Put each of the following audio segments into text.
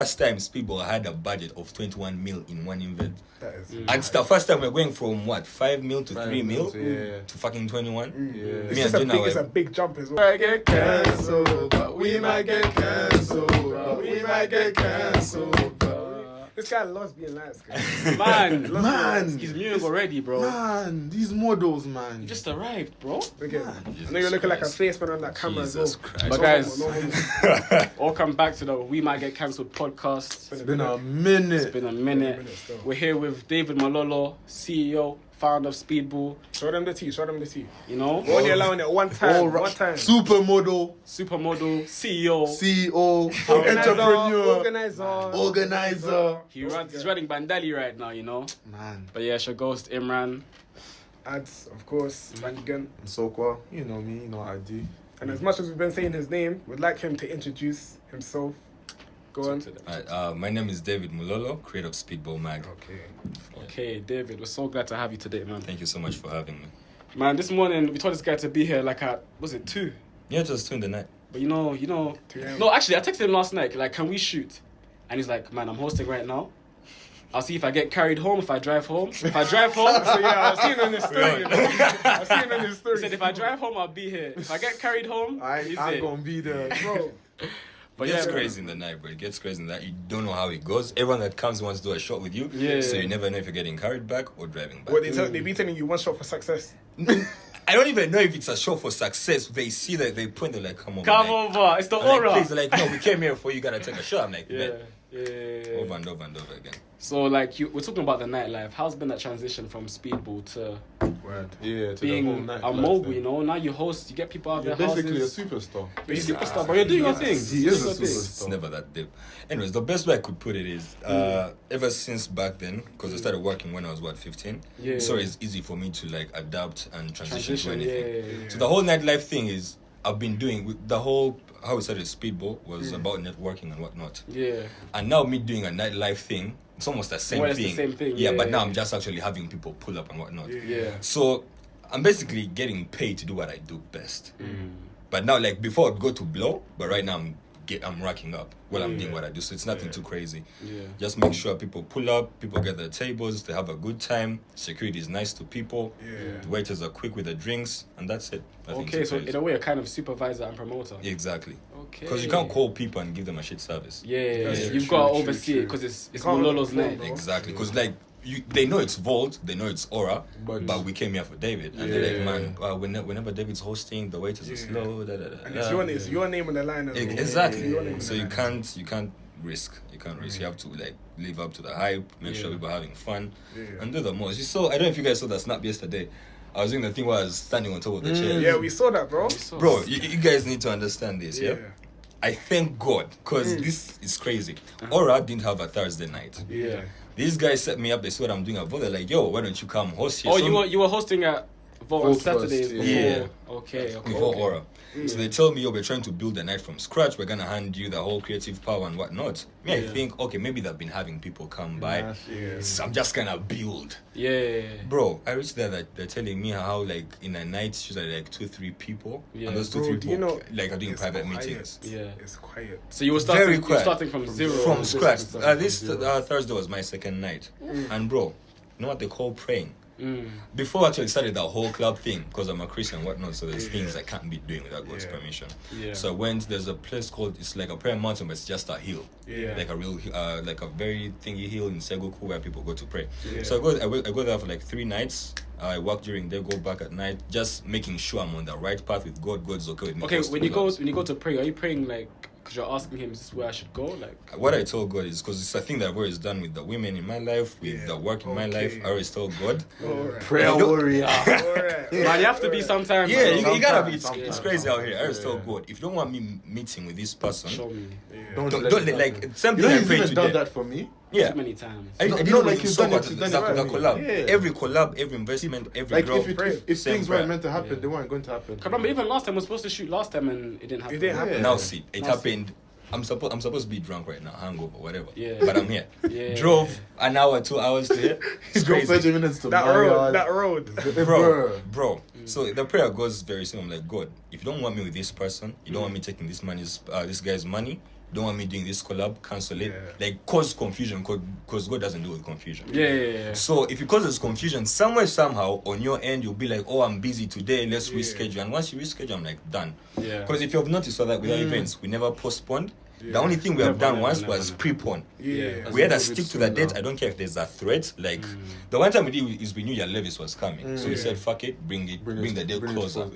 first time Speedball had a budget of 21 mil in one event. That is And it's the first time we're going from 5 mil to 3 mil to fucking 21. It's a big jump as well. I get cancelled, but we might get cancelled. We might get cancelled. This guy loves being light skinned. Man, he's moving already, bro. Man, these models, man. You just arrived, bro. Okay. I know you're looking like a face man on that camera as well. Christ. But guys, welcome back to the We Might Get Cancelled podcast. It's been a minute. It's been a minute. We're here with David Mulolo, CEO, founder of Speedball. Show them the tea. You know, We're only allowing it one time. Supermodel, CEO, organizer. He's running Bandali right now, you know. man. But yeah, Ghost, Imran. Ads, of course, Bandigan. And Sokwa, you know me, you know what I do. And as much as we've been saying his name, we'd like him to introduce himself. Go on. My name is David Mulolo, creator of Speedball Mag. Okay, David, we're so glad to have you today, man. Thank you so much for having me. Man, this morning we told this guy to be here like at, was it 2? Yeah, it was 2 in the night. But you know. No, actually, I texted him last night, like, can we shoot? And he's like, man, I'm hosting right now. I'll see if I get carried home, if I drive home. If I drive home, So yeah, I've seen it in his story. I've seen it in his story. he said, if I drive home, I'll be here. If I get carried home, I'm gonna be there, Bro. But it's crazy in the night, bro. It gets crazy in that you don't know how it goes. Everyone that comes wants to do a shot with you. Yeah. So you never know if you're getting carried back or driving back. What they be telling you one shot for success. I don't even know if it's a shot for success. They see that they point, they're like, come on. come like, over. It's the I'm aura. like, please, they're like, no, we came here for you, gotta take a shot. I'm like, Yeah. Over and over and over again. So, like, we're talking about the nightlife. How's been that transition from Speedball to to being the whole night a mogul, you know? Now you host, you get people out You're of their basically houses. a superstar. You're a superstar, but you're doing your thing. He is a Doing your thing. It's superstar. never that deep. Anyways, the best way I could put it is, ever since back then, because I started working when I was, 15? Yeah. So it's easy for me to, like, adapt and transition to anything. Yeah. So the whole nightlife thing is, I've been doing, with the whole, how we started Speedball was about networking and whatnot. Yeah. And now me doing a nightlife thing, it's almost the same Well, it's thing. the same thing, Yeah, yeah, but now yeah. I'm just actually having people pull up and whatnot. Yeah. So I'm basically getting paid to do what I do best. But now, like, before I'd go to blow, but right now I'm racking up while I'm doing what I do. So it's nothing too crazy. Yeah. Just make sure people pull up, people get their tables, they have a good time. Security is nice to people. Yeah. The waiters are quick with the drinks, and that's it. Nothing Okay, too so crazy. in a way, you're kind of supervisor and promoter. Exactly. Okay. Because you can't call people and give them a shit service. Yeah, That's you've true, got to true, oversee true. it because it's can't Mulolo's control, night. bro. Exactly. Because, like, they know it's Vault, they know it's Aura, but we came here for David. And they're like, man, whenever David's hosting, the waiters are slow. And it's your name on the line as well. Exactly. Your name on So the you line. can't risk. You can't risk. You have to, like, live up to the hype, make sure people are having fun, and do the most. So I don't know if you guys saw that snap yesterday. I was doing the thing where I was standing on top of the chair. Yeah, we saw that, bro. Bro, you guys need to understand this, yeah? I thank God, because this is crazy. Aura didn't have a Thursday night. Yeah. These guys set me up, they saw what I'm doing at Vault. They're like, yo, why don't you come host here? Oh, you were hosting at Vault on Vault Saturdays first, before. yeah. Okay. Before Aura. So they tell me, yo, we're trying to build a night from scratch. We're going to hand you the whole creative power and whatnot. I think, okay, maybe they've been having people come by. So I'm just going to build. Yeah. Bro, I reached there that they're telling me how, like, in a night, she's like 2-3 people. Yeah. And those 2-3 Bro, people, do you know, like, are doing it's private quiet. meetings. Yeah. It's quiet. So you were Very starting quiet. from zero. From scratch. This zero. Thursday was my second night. And, bro, you know what they call praying? Before I actually started that whole club thing, because I'm a Christian and whatnot, so there's things I can't be doing without God's permission. Yeah. So I went, there's a place called, it's like a prayer mountain, but it's just a hill. Yeah. Like a real, like a very thingy hill in Seguku where people go to pray. Yeah. So I go there for like 3 nights. I work during the day, go back at night, just making sure I'm on the right path with God. God's okay with me. Okay, God's when you full go out. to pray, are you praying like because you're asking him, is this where I should go? Like What I told God is because it's a thing that I've always done with the women in my life, with the work in my life. I always told God. Alright. Prayer warrior. Alright. man, you have to be sometimes. Yeah, bro. you gotta be. It's Sometimes. crazy out here. I always told God, if you don't want me meeting with this person, Show me. don't let let, it like happen. something You know I you've prayed even done today. that for me. Yeah. Too many times. I No, did no, it like with you've so done it, much you've the done it the for me. collab. Yeah. Every collab, every investment, every Like growth. if same things prayer. weren't meant to happen, they weren't going to happen. I remember even last time we were supposed to shoot last time and it didn't happen. It didn't happen. Yeah. Now see, it happened. I'm supposed to be drunk right now, hangover, whatever. Yeah. But I'm here. Yeah. Drove an hour, 2 hours to here. He It's drove crazy. 30 minutes to That my road. yard. That road. Bro. So the prayer goes very simple. I'm like, God, if you don't want me with this person, you don't want me taking this guy's money, don't want me doing this collab, cancel it. Like, cause confusion, because God doesn't deal with confusion. Yeah. So if it causes confusion, somewhere, somehow, on your end, you'll be like, oh, I'm busy today, let's reschedule. And once you reschedule, I'm like, done. Yeah. Because if you've noticed that with our events, we never postponed. The only thing we have done once was pre-pon. Yeah. We had to stick to the date. I don't care if there's a threat. Like, the one time we did is we knew your Levis was coming. So we said, fuck it, bring the date closer.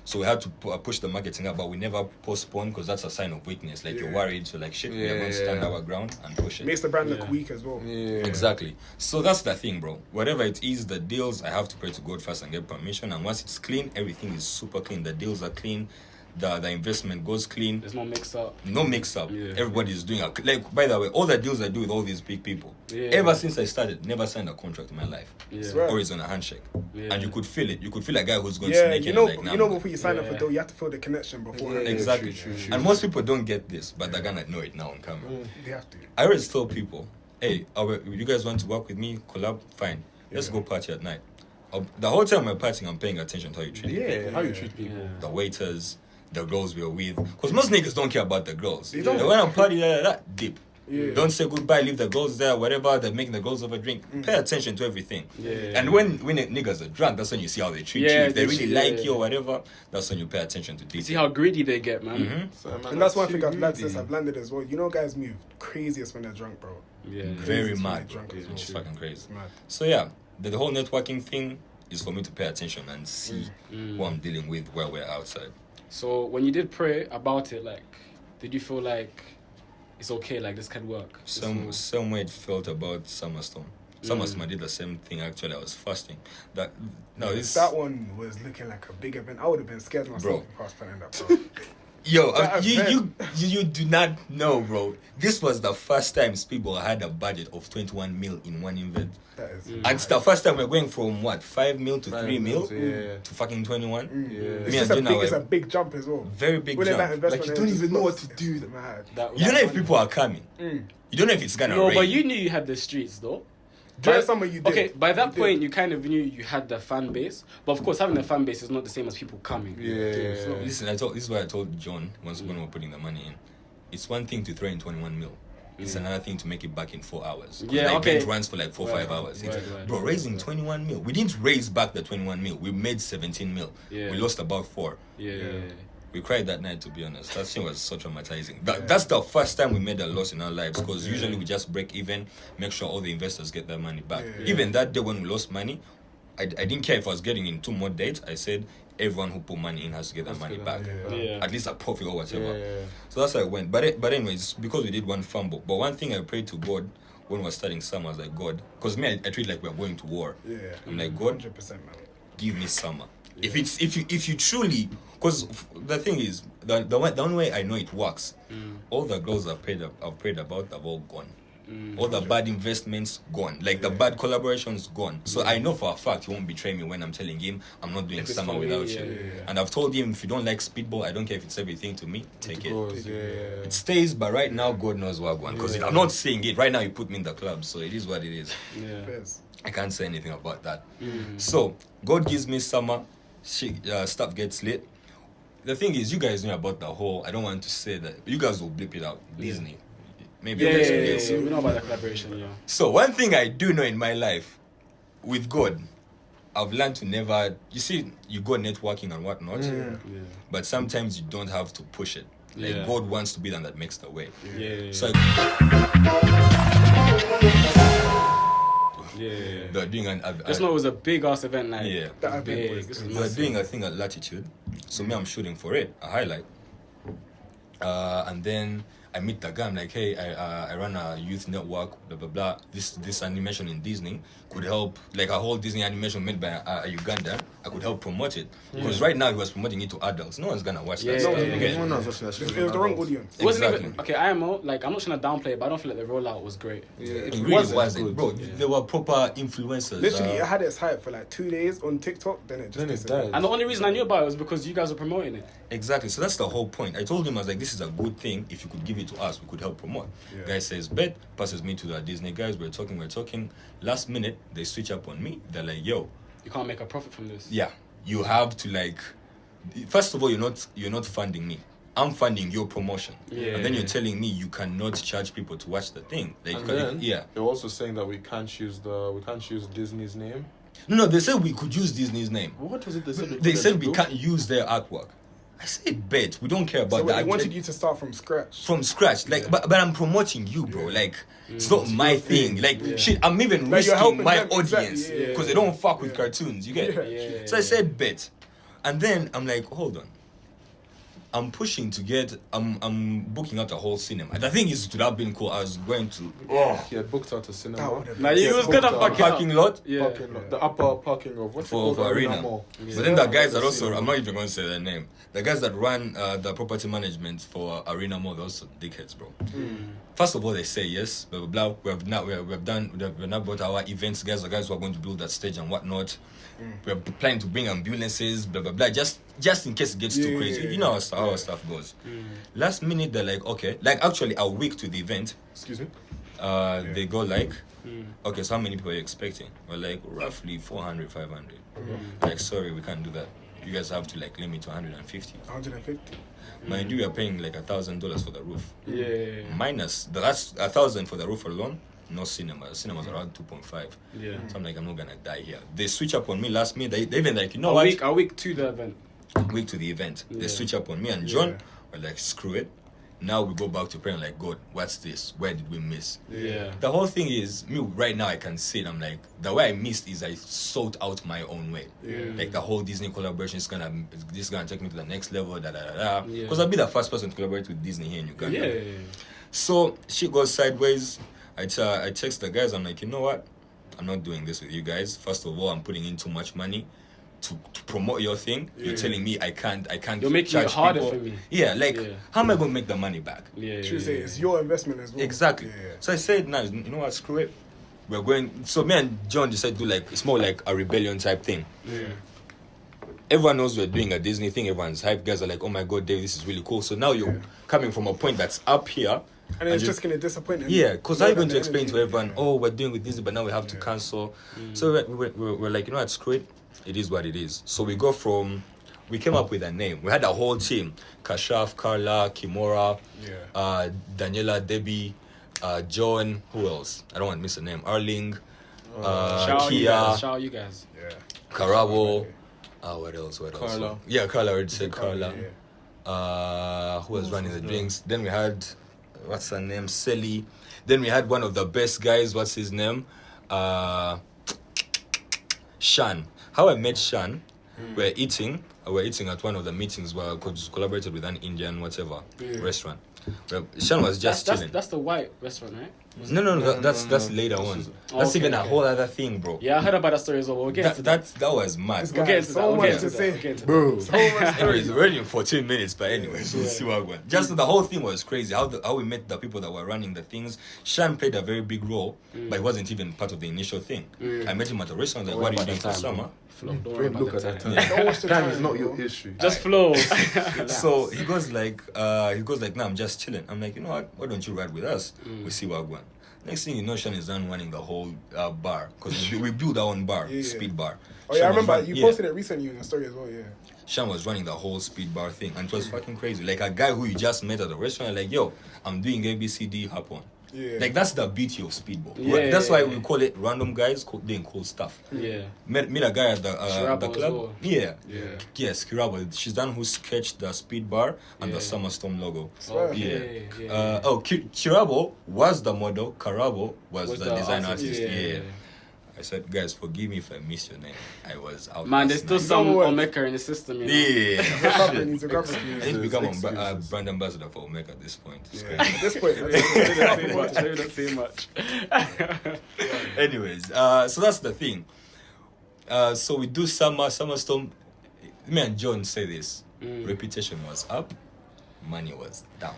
So we had to push the marketing up, but we never postpone because that's a sign of weakness. Like, you're worried, so like, shit, we are going to stand our ground and push it. Makes the brand look weak as well. Exactly. So that's the thing, bro. Whatever it is, the deals, I have to pray to God first and get permission. And once it's clean, everything is super clean. The deals are clean. The investment goes clean. There's no mix up. Yeah. Everybody's doing like, by the way, all the deals I do with all these big people, ever since I started, never signed a contract in my life. Always on a handshake. And you could feel it. You could feel a guy who's going to snake you in. know, Like, nah, before you sign up for a deal, you have to feel the connection before. Exactly. True. And most people don't get this, but they're gonna know it now on camera. They have to. I always tell people, hey, you guys want to work with me, collab, fine. Let's go party at night. The whole time we're partying, I'm paying attention to how you treat people. How you treat people. The waiters, the girls we're with. Because most niggas don't care about the girls. They don't. They want to party, dip. Don't say goodbye, leave the girls there, whatever, they're making the girls over drink. Pay attention to everything. And when niggas are drunk, that's when you see how they treat you. If they really like you or whatever, that's when you pay attention to detail. See how greedy they get, man. And that's one thing I've learned since I've landed as well. You know, guys move craziest when they're drunk, bro. Very mad. It's fucking crazy. So yeah, the whole networking thing is for me to pay attention and see who I'm dealing with while we're outside. So when you did pray about it, like, did you feel like it's okay, like this can work? Some way it felt about summerstorm. Summerstorm, I did the same thing. Actually, I was fasting. That one was looking like a big event. I would have been scared myself if I was planning that, bro. Yo, you do not know, bro. This was the first time Speedball had a budget of 21 mil in one event. That is and it's the first time we're going from 5 mil to 3 mil to fucking 21. It's a big jump as well. Very big jump. Like, you don't even know what to do. You don't know if people are coming. You don't know if it's gonna rain. No, but you knew you had the streets, though. During summer, you did. Okay, by that point, you kind of knew you had the fan base. But of course, having a fan base is not the same as people coming. So, listen, this is what I told John when we were putting the money in. It's one thing to throw in 21 mil. It's another thing to make it back in 4 hours. The event runs for like 4-5 hours. Bro, raising 21 mil. We didn't raise back the 21 mil. We made 17 mil. We lost about 4. We cried that night, to be honest. That thing was so traumatizing. That's the first time we made a loss in our lives, because usually we just break even, make sure all the investors get their money back. Even that day when we lost money, I didn't care if I was getting in 2 more dates. I said everyone who put money in has to get their money back. At least a profit or whatever. So that's how it went. But anyways, because we did one fumble. But one thing I prayed to God when we were starting summer, I was like, God, because me, I treat like we're going to war. I'm like, God, 100%, man. Give me summer. If you truly, because the thing is, the only way I know it works, all the girls I've prayed about have all gone. All the bad investments gone. Like the bad collaborations gone. So I know for a fact he won't betray me when I'm telling him I'm not doing summer without you. And I've told him, if you don't like Speedball, I don't care if it's everything to me, take it. It stays, but right now God knows what going. Because I'm not saying it. Right now you put me in the club, so it is what it is. I can't say anything about that. So God gives me summer. Stuff gets lit. The thing is, you guys know about the whole, I don't want to say that, you guys will blip it out. Disney. Maybe we know about the collaboration, So one thing I do know in my life, with God, I've learned to never, you see, you go networking and whatnot, but sometimes you don't have to push it. Like God wants to be the one that makes the way. So they're doing just know it was a big ass event night. They're doing a thing at Latitude. So me, I'm shooting for it, a highlight. And then I meet the guy, I'm like, hey, I run a youth network, blah, blah, blah. This animation in Disney could help, like a whole Disney animation made by a Ugandan, I could help promote it. Because right now he was promoting it to adults. No one's gonna watch that stuff. No one's watching that shit. It was the wrong audience. It wasn't even, okay, IMO, like, I'm not trying to downplay it, but I don't feel like the rollout was great. It really wasn't, bro. They were proper influencers. Literally, it had its hype for like 2 days on TikTok, then it just died. And the only reason I knew about it was because you guys were promoting it. Exactly, so that's the whole point. I told him, I was like, this is a good thing. If you could give it to us, we could help promote. Guy says, bet, passes me to the Disney guys. We're talking. Last minute, they switch up on me. They're like, yo, you can't make a profit from this. Yeah, you have to, like, first of all, you're not funding me. I'm funding your promotion. Yeah. And then you're telling me you cannot charge people to watch the thing. Like, And then yeah. They're also saying that we can't use Disney's name. No, they said we could use Disney's name. What was it they said? They said we can't use their artwork. I said, bet. We don't care about So that. they wanted you to start from scratch. From scratch. Like, but I'm promoting you, bro. Like, it's not my thing. Like, shit, I'm even Like, you're risking helping my them, audience. exactly, Because they don't fuck with cartoons. You get it? Yeah. So I said, bet. And then I'm like, hold on. I'm pushing to get. I'm booking out a whole cinema. The thing is, it would have been cool. I was going to. He had booked out a cinema. Now you was gonna fuck it up. Parking lot. Yeah. The upper parking of what's it called? For arena. Mall. But then the guys that also, I'm not even going to say their name. The guys that run the property management for Arena Mall, they're also dickheads, bro. First of all, they say yes, blah blah blah. We've now brought our events guys, the guys who are going to build that stage and whatnot. We're planning to bring ambulances, blah blah blah. Just in case it gets too crazy. You know how our stuff goes. Last minute, they're like, okay, like actually a week to the event. Excuse me. They go like, okay, so how many people are you expecting? We're like, roughly 400, 500. Like, sorry, we can't do that. You guys have to like limit to 150. 150. Mind you, we are paying like $1,000 for the roof. Yeah. Minus that's $1,000 for the roof alone. No cinema. The cinema's around 2.5. Yeah. So I'm like, I'm not gonna die here. They switch up on me last minute. They even like, you know what? A week to the event. Week to the event. Yeah. They switch up on me and John. We're like, screw it. Now we go back to praying like, God, what's this? Where did we miss? Yeah. The whole thing is, me right now I can say it, I'm like, the way I missed is I sought out my own way. Like the whole Disney collaboration is gonna take me to the next level, Because I'll be the first person to collaborate with Disney here in Uganda. Yeah. So shit goes sideways. I text the guys, I'm like, you know what? I'm not doing this with you guys. First of all, I'm putting in too much money to promote your thing. You're telling me I can't You're making charge it harder people. for me. Yeah, like how am I gonna make the money back? Should say it's your investment as well. Exactly. Yeah. So I said, nah, you know what, screw it. We're going. So me and John decided to do like, it's more like a rebellion type thing. Everyone knows we're doing a Disney thing. Everyone's hype. Guys are like, oh my God, Dave, this is really cool. So now you're coming from a point that's up here. And it's just going to disappoint him. Yeah, because how are you going to explain to everyone, oh, we're doing with Disney, but now we have to cancel. So we're like, you know what, screw it. It is what it is. So we came up with a name. We had a whole team. Kashaf, Carla, Kimora, Daniela, Debbie, John, who else? I don't want to miss a name. Arling, Kia, Shout out you guys. Yeah. Karabo. What else? Carla. Yeah, Carla, I already said Carla. Yeah. Who was running the drinks? Then we had, what's her name? Selly. Then we had one of the best guys. What's his name? Shan. How I met Shan, we're eating at one of the meetings where I collaborated with an Indian whatever restaurant. Well, Shan was just chilling. That's the white restaurant, right? No, that's later on. That's even a whole other thing, bro. Yeah, I heard about that story as well. We'll get to that. That was mad. This guy has so much to say. Bro. Anyways, we're already in 14 minutes, but anyways, we'll see what went. Just the whole thing was crazy. How we met the people that were running the things. Shan played a very big role, but he wasn't even part of the initial thing. I met him at a restaurant. Like, what are you doing for summer? Don't worry about Look the at that time. time. Don't watch the Time is time, not bro. your issue. Just flow. So he goes like, nah, I'm just chilling. I'm like, you know what? Why don't you ride with us? We see what going. Next thing you know, Shan is done running the whole bar because we built our own bar, speed bar. Oh yeah, I Shan was remember you posted it recently in the story as well. Yeah. Shan was running the whole speed bar thing, and it was fucking crazy. Like a guy who you just met at the restaurant, like, yo, I'm doing ABCD, hop on. Yeah. Like that's the beauty of speedball. Yeah, That's why we call it random guys doing cool stuff. Yeah. Met a guy at the Kirabo as club. well. Yeah. Yeah. Yes, Kirabo. She's done who sketched the speed bar and the SummerStorm logo. Okay, Yeah. Kirabo was the model. Karabo was the design artist. Yeah. I said, guys, forgive me if I missed your name. I was out. Man, there's still some Omeka in the system, you know? Yeah. He's a graphic I need to become a brand ambassador for Omeka at this point. It's Yeah. crazy. At this point, Don't say much. Anyways, so that's the thing. So we do summerstorm. Me and John say this. Reputation was up, money was down,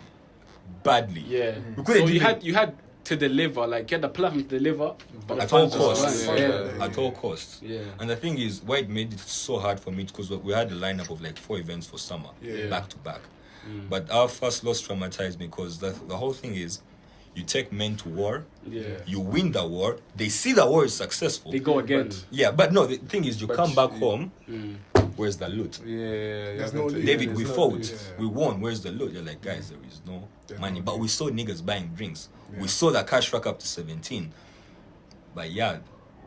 badly. Yeah. We couldn't So even- you had to deliver, like get the platform to deliver, but the At all fans just costs. weren't. Yeah. At all costs. Yeah. And the thing is, why it made it so hard for me, because we had a lineup of like 4 events for summer, back to back. But our first loss traumatized me because the whole thing is, you take men to war, you win the war, they see the war is successful. They go again. Yeah, but no, the thing is, you come back home, Where's the loot? There's no loot. David, we no fought. loot. We won. Where's the loot? You're like, guys, there is no money. no But loot. we saw niggas buying drinks. Yeah. We saw that cash rack up to 17. But yeah,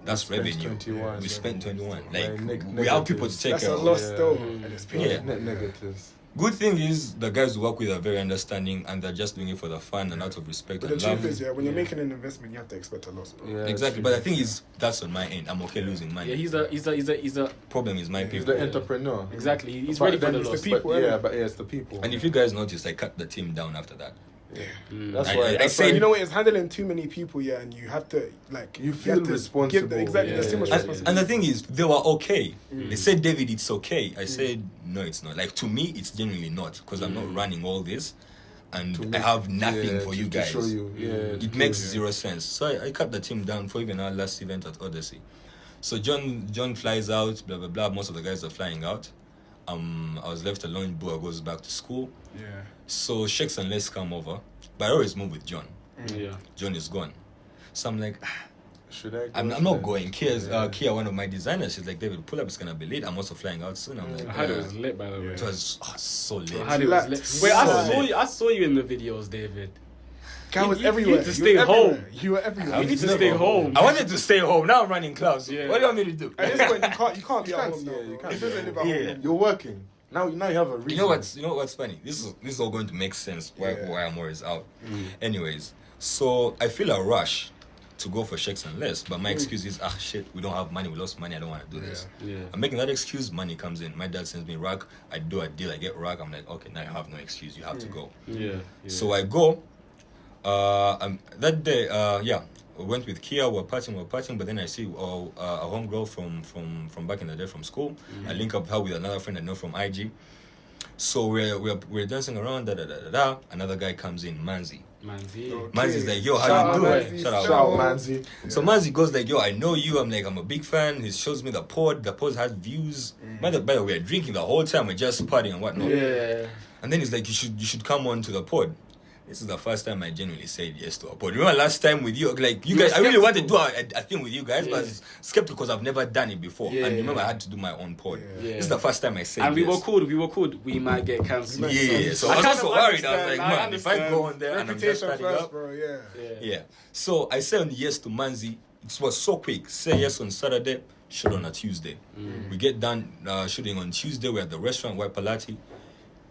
that's spent revenue. 21. We spent 21. Like, Like, we have people to take That's care a of. loss Yeah. still. And it's painful. Yeah. Net negatives. Good thing is the guys we work with are very understanding and they're just doing it for the fun and out of respect But the and truth love. is, when you're making an investment, you have to expect a loss, bro. Yeah, Exactly, but the thing is, that's on my end. I'm okay losing money. Yeah, he's a Problem is my He's people. the entrepreneur. exactly. He's But ready for then the it's loss. people, But, yeah, innit? but yeah, it's the people. And if you guys notice, I cut the team down after that. That's I- why. I that's said- why You know what? It's handling too many people, and you have to like. You feel have to responsible. Exactly. Yeah, There's too much yeah, responsibility. And the thing is, they were okay. They said, David, it's okay. I said, no, it's not. Like, to me, it's genuinely not. Because I'm not running all this. And I have nothing for you guys. To show you. Yeah, It makes zero sense. So I cut the team down for even our last event at Odyssey. So John flies out, blah, blah, blah. Most of the guys are flying out. I was left alone. Bua goes back to school. Yeah. So Shakes and Les come over. But I always move with John. Yeah. John is gone. So I'm like, Should I? Go? I'm Should not I? going. Kia, one of my designers, she's like, David, pull up, it's going to be late. I'm also flying out soon. I'm like, I heard it was lit, by the way. it was so late. I heard it was lit. Relax. Wait, So I saw you in the videos, David. Guy was You everywhere. need to You stay were home. everywhere. You were everywhere. You need to stay home. I wanted to stay home. Now I'm running clubs. Yeah. What do you want me to do? At this point, you can't be at can't- home now. yeah, you bro. can't If be doesn't at live at home. home. You're working now. Now you have a reason. You know what's funny? This is all going to make sense why I'm always out. Mm. Anyways, so I feel a rush to go for Shakes and Less, but my excuse is shit, we don't have money, we lost money, I don't want to do this. Yeah. I'm making that excuse, money comes in. My dad sends me rag, I do a deal, I get rag, I'm like, okay, now you have no excuse, you have to go. Yeah. So I go. That day, we went with Kia. We're partying, but then I see a homegirl from back in the day from school. I link up her with another friend I know from IG. So we're dancing around. Another guy comes in, Manzi. Manzi's like, yo, how Shout you out, doing? Manzi. Shout out. Shout out, Manzi. So Manzi goes like, yo, I know you. I'm like, I'm a big fan. He shows me the pod. The pod has views. By the way, we're drinking the whole time. We're just partying and whatnot. Yeah. And then he's like, you should come on to the pod. This is the first time I genuinely said yes to a pod. Remember last time with you, like you guys, I really wanted to do a thing with you guys, but I was skeptical because I've never done it before. Yeah. And remember, I had to do my own pod. Yeah. This is the first time I said And yes. we were cool. We might get cancelled. Yeah, so I was also worried. I was like, man, if I go on there and I'm just Reputation starting first, up. bro. Yeah. Yeah. So I said yes to Manzi. It was so quick. Say yes on Saturday, shoot on a Tuesday. We get done shooting on Tuesday. We're at the restaurant, White Palati.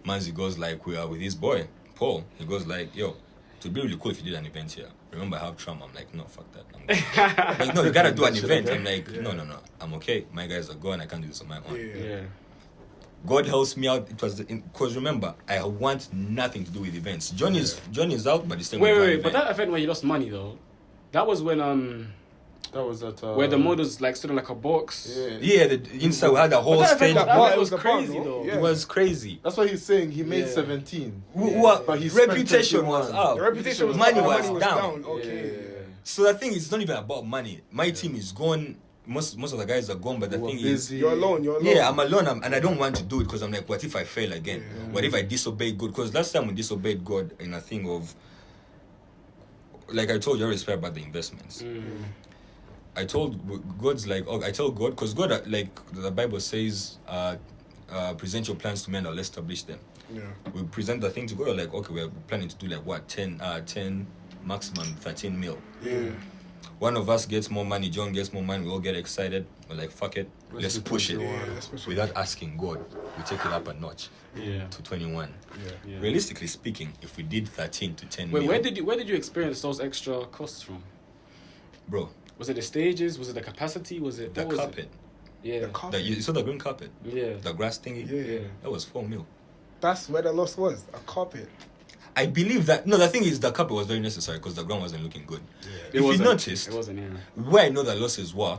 Manzi goes like, we are with his boy, Paul. He goes like, yo, it would be really cool if you did an event here. Remember, I have trauma. I'm like, no, fuck that. I'm like, no, you gotta do an event. I'm like, no. I'm okay. My guys are gone. I can't do this on my own. Yeah. God helps me out. It was because remember, I want nothing to do with events. John is out, but he's still Wait. But that event where you lost money though, that was when That was at where the models like stood in like a box. Yeah, the inside we had a whole That stage. event, bar, that it was was the bar, crazy no? though. Yeah. It was crazy. That's why he's saying he made Yeah. 17. But His his reputation was up. The reputation was Money up, was money down. Okay. So the thing is, it's not even about money. My team is gone. Most of the guys are gone, but the thing is, You're alone. yeah, I'm alone, and I don't want to do it because I'm like, what if I fail again? What if I disobey God? Because last time we disobeyed God in a thing of, like I told you, I always care about the investments. I told God's like, I tell God, because God, like the Bible says, present your plans to men, or let's establish them. Yeah. We present the thing to God, like, okay, we're planning to do like what, 10, maximum 13 mil. Yeah. One of us gets more money, John gets more money, we all get excited. We're like, fuck it, let's push it. Let's push it. Without asking God, we take it up a notch to 21. Yeah. Realistically speaking, if we did 13 to 10 Wait, mil, where did you experience those extra costs from? bro, Was it the stages? Was it the capacity? Was it the what was carpet, it? Yeah. The carpet. you saw the green carpet, Yeah. the grass thingy, Yeah. that was 4 mil. That's where the loss was. A carpet. I believe that, no, the thing is the carpet was very necessary because the ground wasn't looking good. It If you wasn't. noticed, It wasn't, yeah. where I know the losses were,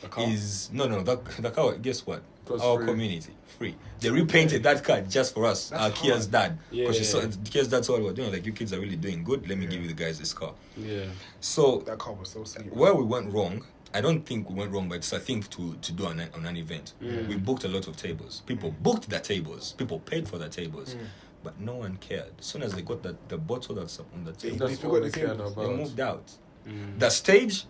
The car. is the car. Guess what? It was Our free. community free. They repainted that car just for us. Kia's dad, Yeah, because yeah. Kia's dad saw what we were doing. Like, you kids are really doing good. Let me give you the guys this car. Yeah. So That car was so sweet. where we went wrong, I don't think we went wrong, but it's a thing to do on an event. We booked a lot of tables. People booked the tables. People paid for the tables. But no one cared. As soon as they got the bottle that's on the table, That's forgot all the they cared tables. they about. moved out. The stage,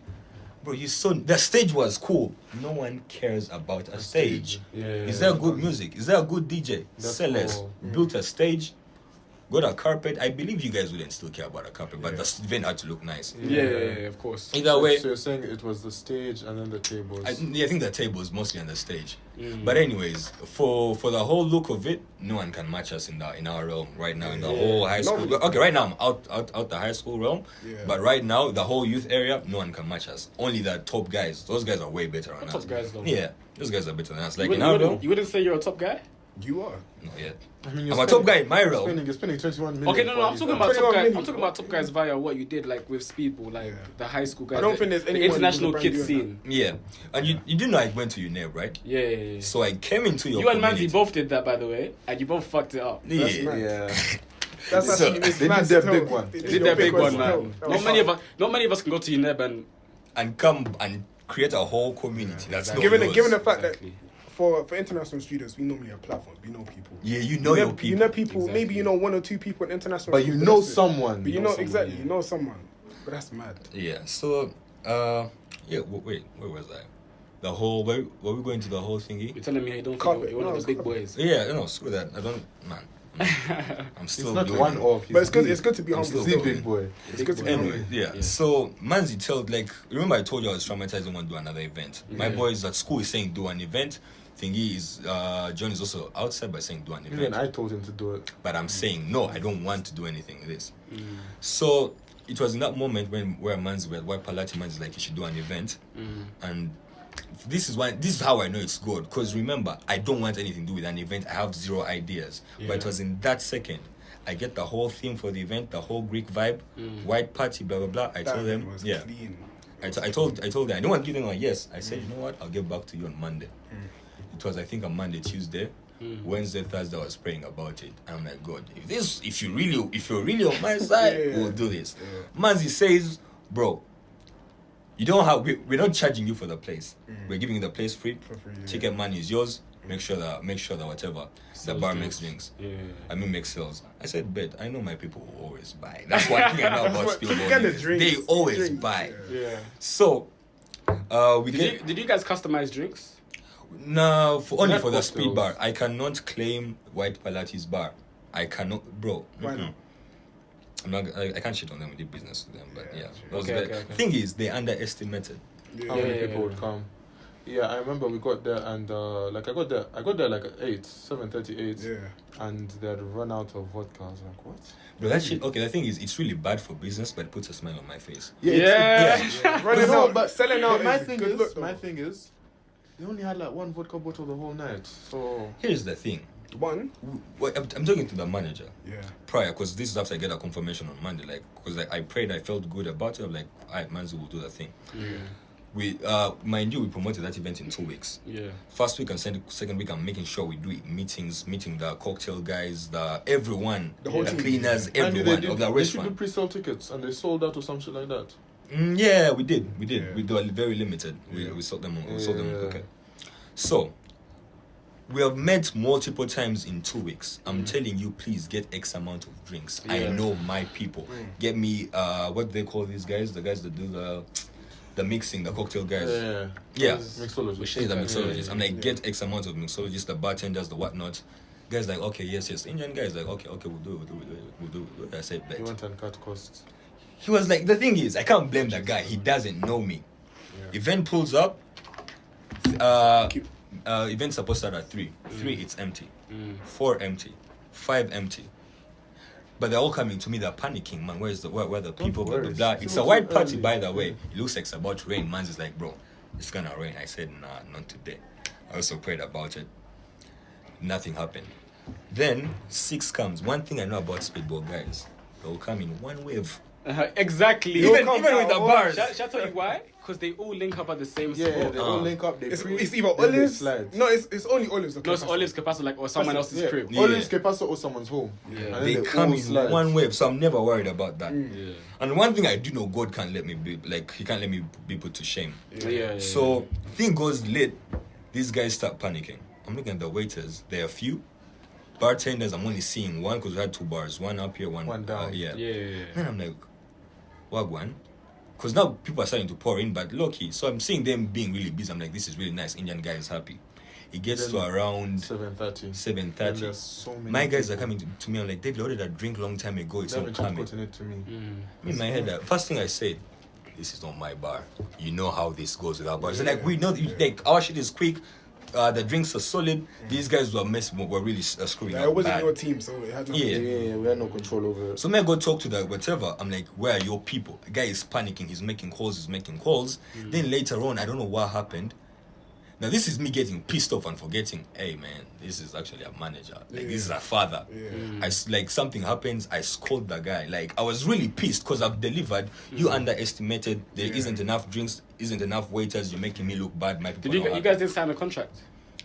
Bro, the stage was cool. No one cares about a stage. Is there good music? Is there a good DJ? Sellers built a stage. Got a carpet. I believe you guys wouldn't still care about a carpet, but the event had to look nice. Yeah, of course. Either way. So you're saying it was the stage and then the tables? I think the table is mostly on the stage. But anyways, for the whole look of it, no one can match us in our realm right now in the whole high school. Okay, right now I'm out the high school realm. But right now the whole youth area, no one can match us. Only the top guys. Those guys are way better than us. Top guys though. Yeah, those guys are better than us. Like you wouldn't say you're a top guy? You are. Not yet. I mean, I'm a top guy in my realm. You're spending 21 million. Okay, no, I'm talking about top guys. I'm talking about top guys via what you did, like with Speedball, like the high school guys. I don't think there's any international kids scene. Yeah, and you didn't know I went to UNEB, right? Yeah. So I came into your. You and Manzi both did that, by the way, and you both fucked it up. Yeah. That's actually they did their big one. They did their big one, man. Not many of us can go to UNEB and come and create a whole community. That's not given yours. the fact that. For international students, we normally have platforms. We know people. Yeah, you know your people. You know people. Exactly. Maybe you know one or two people in international. But you know someone. But you know exactly. You know someone. But that's mad. Yeah. So, wait, where was I? The whole were we going to the whole thingy? You're telling me you don't think you're one of the big boys. Yeah, no, screw that. I don't, man. I'm still it's not doing one it. off. But it's good. It's good to be humble. He's a big boy. It's good to be humble. Anyway, yeah. So Manzi remember I told you I was traumatized and want to do another event. My boys at school is saying do an event. Thingy is John is also outside by saying do an event. Even I told him to do it. But I'm saying no, I don't want to do anything with this. So it was in that moment where Manzi Palati Manzi like you should do an event. And this is how I know it's good. Because remember, I don't want anything to do with an event. I have zero ideas. But it was in that second I get the whole theme for the event, the whole Greek vibe, white party, blah blah blah. I told them, I told them I don't want to give them a yes. I said, you know what? I'll get back to you on Monday. It was I think a Monday, Tuesday, Wednesday, Thursday. I was praying about it. And I'm like, God, if you're really on my side, we'll do this. Manzi says, bro, you don't have. We're not charging you for the place. We're giving you the place free. Ticket money is yours. Make sure that whatever the bar makes drinks. Makes sales. I said, bet. I know my people will always buy. That's one thing I know about Spielberg. They always buy. So, Did you guys customize drinks? No, only for the speed bar. I cannot claim White Palati's bar. I cannot, bro. Why not? I can't shit on them. We did business with them, but yeah. Okay. Thing is, they underestimated how many people would come. Yeah, I remember we got there and I got there like at 7:38. Yeah. And they had run out of vodka. I was like, what? Bro, that shit. Okay, the thing is, it's really bad for business, but it puts a smile on my face. Running out, but selling out. My thing is, they only had like one vodka bottle the whole night. So here's the thing. One. I'm talking to the manager. Yeah. Prior, because this is after I get a confirmation on Monday. Like, because I prayed, I felt good about it. I'm like, alright, Manzi will do the thing. We, mind you, we promoted that event in 2 weeks. First week and second week, I'm making sure we do meeting the cocktail guys, everyone, the cleaners, everyone of the restaurant. They should pre-sell tickets, and they sold out or some shit like that. Yeah, we did. Yeah. We do very limited. Yeah. We sold them. We sold them. Okay. So we have met multiple times in 2 weeks. I'm telling you, please get X amount of drinks. I know my people. Get me what do they call these guys? The guys that do the mixing, the cocktail guys. Yeah. Mixologists. The mixologists. I'm like, get X amount of mixologists, the bartenders, the whatnot. Guys like, okay, yes. Indian guys like, okay, we'll do it. I said, bet. You want and cut costs. He was like, the thing is, I can't blame that guy. He doesn't know me. Event pulls up. Event's supposed to start at 3. 3, it's empty. 4, empty. 5, empty. But they're all coming to me. They're panicking, man. Where the people? Blah, blah, blah. It's a white party, by the way. It looks like it's about to rain. Man's is like, bro, it's gonna rain. I said, nah, not today. I also prayed about it. Nothing happened. Then 6 comes. One thing I know about speedball guys, they'll come in one wave. Exactly. Even with the bars. Shall I tell you why? Because they all link up at the same spot. Yeah, they all link up. It's either Olives. No, it's only Olives. No, it's Olives Capasso, or someone else's crib. Olives Capasso or someone's home. They come in one wave, so I'm never worried about that. And one thing I do know, God can't let me be He can't let me be put to shame. So thing goes late, these guys start panicking. I'm looking at the waiters. There are few. Bartenders, I'm only seeing one because we had 2 bars. One up here, one down. Then I'm like, Wagwan. because now people are starting to pour in, but low-key. So I'm seeing them being really busy. I'm like, this is really nice. Indian guy is happy. It gets to around 7:30. 7:30. So My guys are coming to me. I'm like, David, I ordered a drink long time ago. It's not coming. Putting it to me. In my head, first thing I said, this is not my bar. You know how this goes with our bars. Like, we know, like, our shit is quick. The drinks are solid. These guys were really screwing up. It wasn't bad. your team, so it had Yeah, we had no control over it. So may I go talk to the whatever. I'm like, where are your people? The guy is panicking. He's making calls. Then later on, I don't know what happened. Now this is me getting pissed off and forgetting. Hey man, this is actually a manager. Like this is a father. I like something happens. I scold the guy. Like I was really pissed because I've delivered. You underestimated. There isn't enough drinks. Isn't enough waiters. You're making me look bad. My people. You guys didn't sign a contract?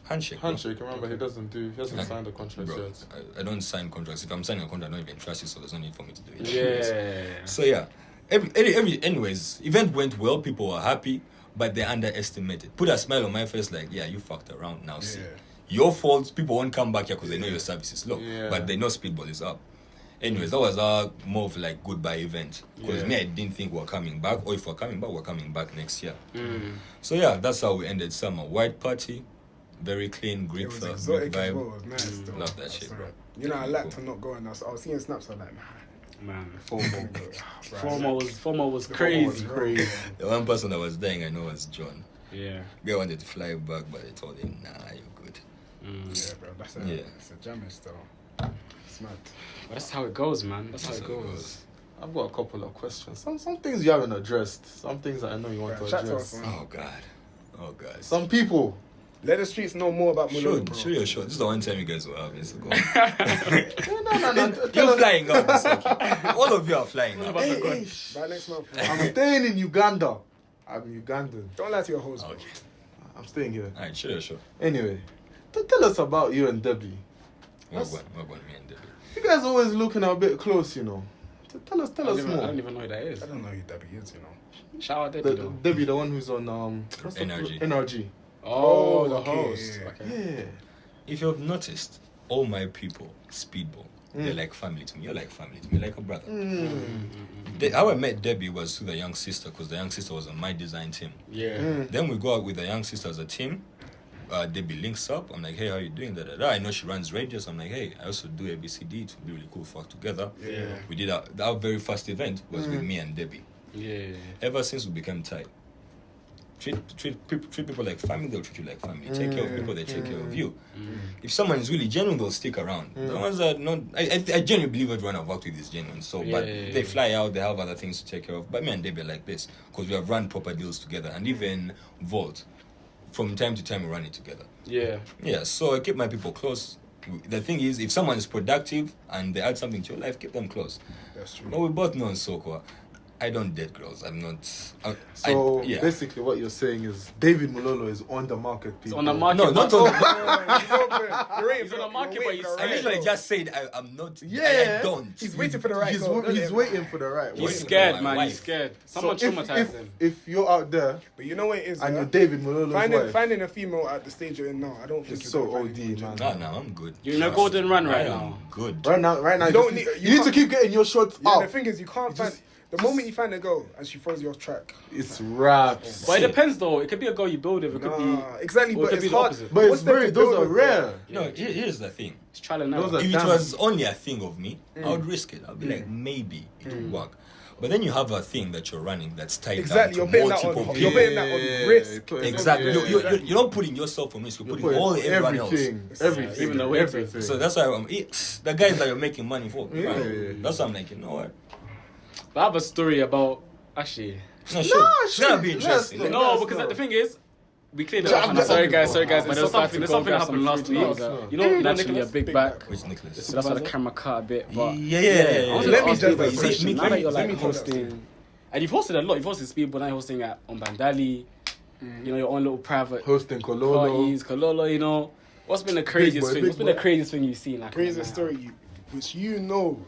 Handshake. Remember, he hasn't signed a contract yet. I don't sign contracts. If I'm signing a contract, I don't even trust you. So there's no need for me to do it. Yeah. So yeah. Anyways, event went well. People were happy. But they underestimated. Put a smile on my face like, yeah, you fucked around now. See, your fault. People won't come back here because they know your service is low. But they know Speedball is up. Anyways, that was our more of like goodbye event. Because me, I didn't think we were coming back. Or if we're coming back, we're coming back next year. So yeah, that's how we ended summer. White party, very clean, Greek vibe. Exotic as well. It was nice. Love that shit, bro. You know, I like to not go and I was seeing snaps. I'm like, man, FOMO was crazy. The one person that was dying, I know, was John. Yeah. They wanted to fly back, but I told him, nah, you're good. Yeah, bro, that's a jamming though. It's mad. That's how it goes, man. That's how it goes. I've got a couple of questions. Some things you haven't addressed. Some things that I know you want to address. Oh God. Some people. Let the streets know more about Mulolo, bro. Sure. This is the one time you guys will have this. No. You're flying up, Misaki. All of you are flying up. By next month. I'm staying in Uganda. I'm Ugandan. Don't lie to your host, bro. Okay. I'm staying here. Alright, sure. Anyway, tell us about you and Debbie. What about me and Debbie? You guys always looking a bit close, you know. Tell us more. I don't even know who that is. I don't know who Debbie is, you know. Shout out Debbie, though. Debbie, the one who's on NRG. Oh, the okay, host. yeah. Okay. Yeah. If you've noticed, all my people, Speedball, they're like family to me. You're like family to me, like a brother. How I met Debbie was through the young sister, because the young sister was on my design team. Yeah. Then we go out with the young sister as a team. Debbie links up. I'm like, hey, how you doing? I know she runs radios. I'm like, hey, I also do ABCD. It would be really cool to work together. Yeah. We did our very first event was with me and Debbie. Yeah. Ever since we became tight. Treat people like family, they'll treat you like family. Take care of people, they take care of you. If someone is really genuine, they'll stick around. The ones that not, I genuinely believe everyone I've worked with is genuine. So, but they fly out, they have other things to take care of. But me and Debbie are like this because we have run proper deals together, and even Vault, from time to time, we run it together. Yeah. So I keep my people close. The thing is, if someone is productive and they add something to your life, keep them close. That's true. But we both know in Sokwa, I don't date girls. I'm not. Basically, what you're saying is David Mulolo is on the market. People. On the market. No, not on the market. He's on the market, but he's I literally just said I'm not. Yeah. I don't. He's waiting for the right girl. He's waiting for the right. He's scared, man. He's scared. Someone traumatized him. If you're out there, But you know what it is, and you're David Mulolo's wife, finding a female at the stage you're in now, I don't think it's you're so gonna OD, find man. No, I'm good. You're in a golden run right now. I'm good. Right now, You need to keep getting your shots Yeah, up. the thing is, you can't find. The moment you find a girl and she throws you off track, It's raps. But it depends, though. It could be a girl you build with. It could be. exactly. or it But could it's be the hard. opposite. But it's What's there very, to those build are with, rare. No, here's the thing. It's trial and error. Those are- If it Damn. was only a thing of me, I would risk it. I'd be like, maybe it would work. But then you have a thing that you're running that's tied Exactly. down You're to betting that multiple on. people. You're betting that on risk. Exactly. Yeah. You're not putting yourself on risk. You're putting all everyone else. Everything. Even the waiters. Everything. So that's why the guys that you're making money for. Yeah. That's why I'm like, you know what? But I have a story about actually. No, sure. It's gonna be interesting. let's No, Yes, because no. the thing is, we cleared it Yeah, up. I'm Sorry guys. sorry, But there's something that happened last week. No. You know, naturally a big back. Which Nicholas? So that's why the camera cut a bit. But Yeah. I wanted Let to me ask judge you that about your question. question. Now that you're Let like me tell that hosting, and you've hosted a lot. You've hosted Speedball, now you're hosting on Bandali. You know, your own little private Hosting Kololo. parties, Kololo. You know, what's been the craziest boy, thing? big What's been the boy. craziest thing you've seen? Like, Craziest story, which you know.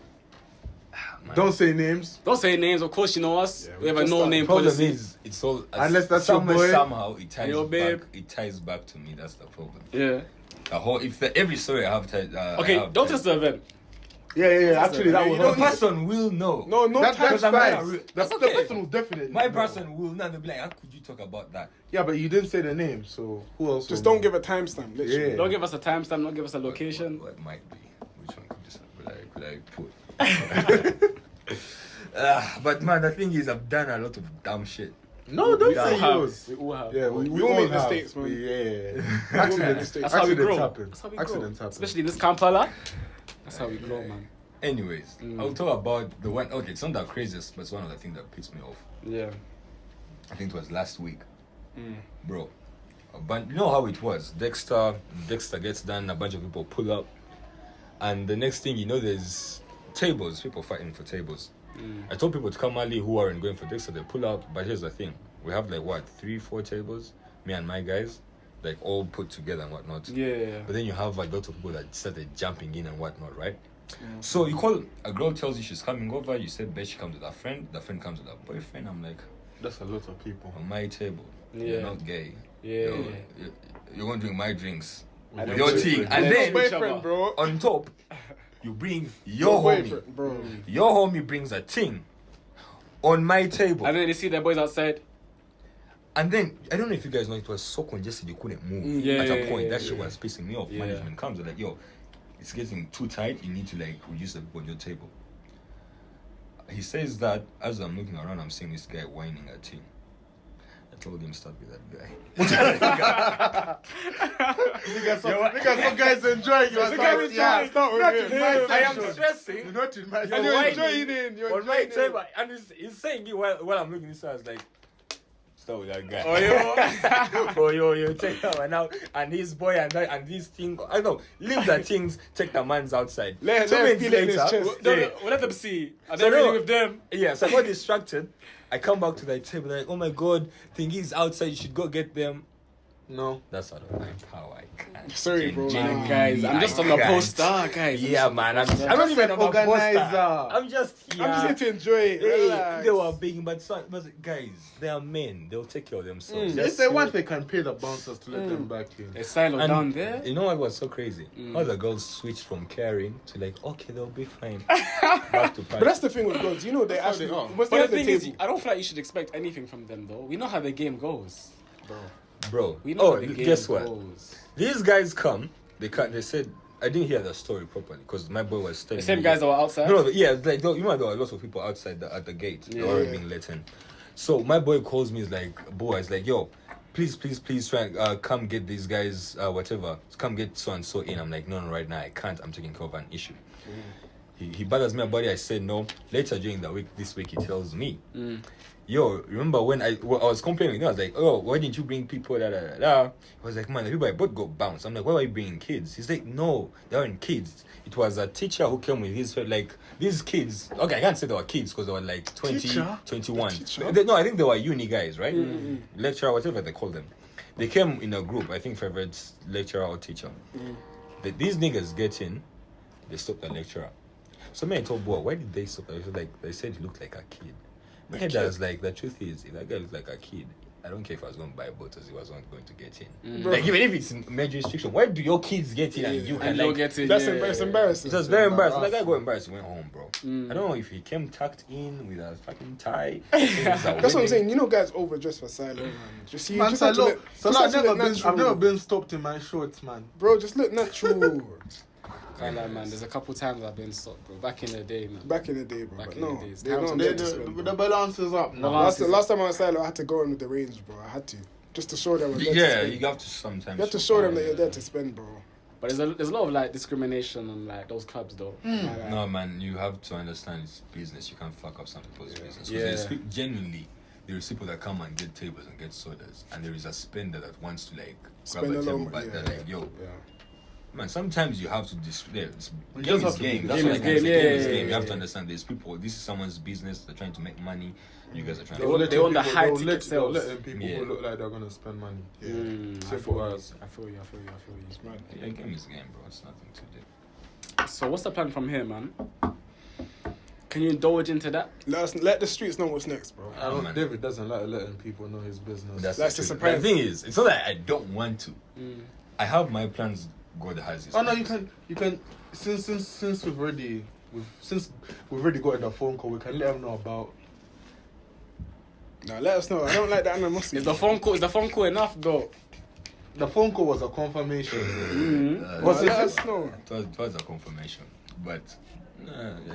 Don't say names. Don't say names. Of course, you know us. Yeah, we have a just no-name Problem policy. is, It's all Unless that's your boy. somehow it ties Your babe. back. It ties back to me. That's the problem. Yeah. The whole every story I have ties. Okay, don't test the event. Yeah. Actually, that The person will know. No, that's time. fine. The person will definitely. My know. person will not be like, how could you talk about that? Yeah, but you didn't say the name, so who else? Just don't give a timestamp. Literally. Yeah. Don't give us a timestamp. Don't give us a location. What might be? Which one could I put? But man, the thing is, I've done a lot of dumb shit. No, don't say yours. We all have. Yeah, we all all make have. mistakes, man. Yeah. Accidents how we grow. happen. That's how we Accidents grow. happen. Especially in this Kampala. That's how we grow, man. Anyways, I'll talk about the one. Okay, it's not that craziest, but it's one of the things that pissed me off. Yeah. I think it was last week, bro. But you know how it was. Dexter gets done. A bunch of people pull up, and the next thing you know, there's tables. People fighting for tables. I told people to come early who aren't going for Dexter. They pull up, but here's the thing: we have like what 3-4 tables. Me and my guys, like all put together and whatnot. Yeah. But then you have a lot of people that started jumping in and whatnot, right? So you call a girl, tells you she's coming over. You said, bet she comes with her friend. The friend comes with her boyfriend. I'm like, That's a lot of people. on my table. Yeah. You're not gay. Yeah. You're going to drink my drinks. I don't Your drink tea. with And them. then boyfriend, bro. on top, you bring your homie. boyfriend, bro. Your homie brings a thing on my table. And then they see their boys outside. And then, I don't know if you guys know, it was so congested you couldn't move. Yeah, At a point, yeah, that shit was pissing me off. Yeah. Management comes, they're like, yo, it's getting too tight. You need to like reduce the people on your table. He says that as I'm looking around, I'm seeing this guy whining at him. I told him stop with that guy. Niggas, some guys enjoying yourself. Yeah, Start with not him. in my I am section. stressing. You're not in my And section. you're whining enjoying it. You're on my enjoying table, it. and he's saying it while I'm looking this. I was like, stop with that guy. Oh, yo, take that one out. And his boy and this thing. I don't know. Leave the things. Take the man's outside. Let 2 him minutes feel it in his later. chest. No, Yeah. no, we'll let them see. Are So they really no. with them? Yeah, so I got distracted. I come back to the table like, oh my god, thingy's outside, you should go get them. No. That's out of my power. I can't. Sorry, bro. Genuinely, Guys, I'm just on the poster, guys. Yeah, man. I'm Just not even an on the poster. organizer. I'm just here. I'm just here to enjoy it. Hey, Relax. they were big, but guys, they are men. They'll take care of themselves. If they want, they can pay the bouncers to let them back in. A silo And down there. you know what was so crazy? How the girls switched from caring to like, okay, they'll be fine. Back to But that's the thing with girls. You know, they actually. they are. Once they But have the the thing table. is, I don't feel like you should expect anything from them, though. We know how the game goes. bro. We know how Oh, the game guess what? goes. These guys come. They said I didn't hear the story properly because my boy was telling The same me- guys that were outside? No, yeah, like you know there were lots of people outside at the gate. They were being let in. So my boy calls me. He's like, yo, please try and come get these guys. Whatever, come get so and so in. I'm like, no, right now I can't. I'm taking care of an issue. He bothers me about it. I said no. Later during the week, this week, he tells me, yo, remember when I was complaining with him? I was like, oh, why didn't you bring people? Da. He was like, man, the people I brought got bounced. I'm like, why are you bringing kids? He's like, no, they weren't kids. It was a teacher who came with his, like, these kids. Okay, I can't say they were kids because they were like 20, Teacher? 21. Teacher? No, I think they were uni guys, right? Lecturer, whatever they call them. They came in a group, I think favorite lecturer or teacher. These niggas get in, they stop the lecturer. So me, I told boy, why did they stop the lecturer? Like, they said he looked like a kid. My head was like, the truth is, if that guy looks like a kid, I don't care if I was going to buy bottles, he wasn't going to get in. Like, even if it's major restriction, why do your kids get in and you can, And like... you'll get it. That's yeah. embarrassing. It was very embarrassing. That guy got embarrassed, he went home, bro. I don't know if he came tucked in with a fucking tie. That's what I'm saying. You know, guys overdress for Silo, man. Just see, Man, just have to Salah, look- Salah, just have to look I've natural. never been stopped in my shorts, man. Bro, just look natural. Can't lie, man. There's a couple times I've been stopped, bro. Back in the day, man. Back in the day, bro. Back But in the no, days. they're not Time meant to to spend, The bro. balance is up now. Last time I was Silo, I had to go in with the range, bro. I had to. Just to show them. I'm there to Yeah, spend. you have to sometimes... You have to show them that you're there to spend, bro. But there's a lot of like discrimination on like those clubs, though. No, man, you have to understand it's business. You can't fuck up some people's business. 'Cause there's genuinely, there's people that come and get tables and get sodas, and there is a spender that wants to like grab Spend a a table, lot, but yeah. they're like, yo, Yeah. man, sometimes you have to display. You Game just is have to game. be- That's Game what I is can game, say. yeah, Game is yeah, game. You have yeah. to understand. There's people. This is someone's business. They're trying to make money. You guys are trying They to. want- they want the high they'll ticket let sales. people Yeah. who look like they're gonna spend money. Yeah. I Simple feel you. as. I feel you. It's mad. Yeah, game is game, bro. It's nothing to do. So what's the plan from here, man? Can you indulge into that? Let the streets know what's next, bro. I don't, man. David doesn't like letting people know his business. That's the the truth. surprise. The thing is, it's not that I don't want to. I have my plans. God has his. Oh no, plans. you can. Since we've already since we've already gotten a phone call, we can let them know about. Nah, let us know. I don't like the animosity. Is the phone call enough though? The phone call was a confirmation. Let us know. It was a confirmation, but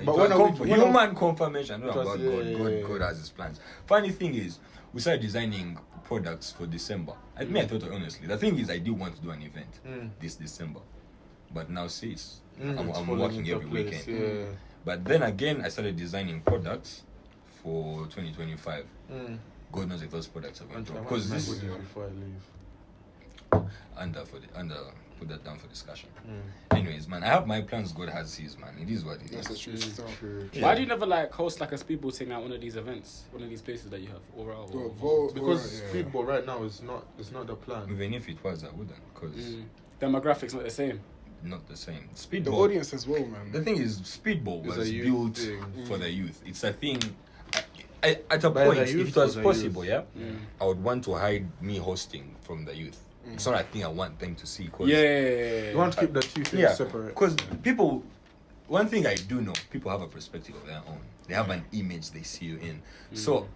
when human confirmation. I don't know about yeah. God has his plans. Funny thing is, we started designing products for December. I thought honestly, the thing is, I do want to do an event this December, but now see, I'm working every weekend. Yeah. But then again, I started designing products for 2025. God knows if those products are going to because this is before I leave. Put that down for discussion. Anyways, man, I have my plans. God has his, man. It is what it is. That's true. Why do you never like host like a speedball thing at one of these events, one of these places that you have overall? Because speedball right now is not the plan. Even if it was, I wouldn't, because demographics not the same. Not the same. Speedball. The audience as well, man. The thing is, speedball It's was a youth built thing. for the youth. It's a thing. At a point, if it was possible, I would want to hide me hosting from the youth. It's not a thing I want them to see. Cause You want to keep the two things separate. Because people, one thing I do know, people have a perspective of their own. They have an image they see you in. So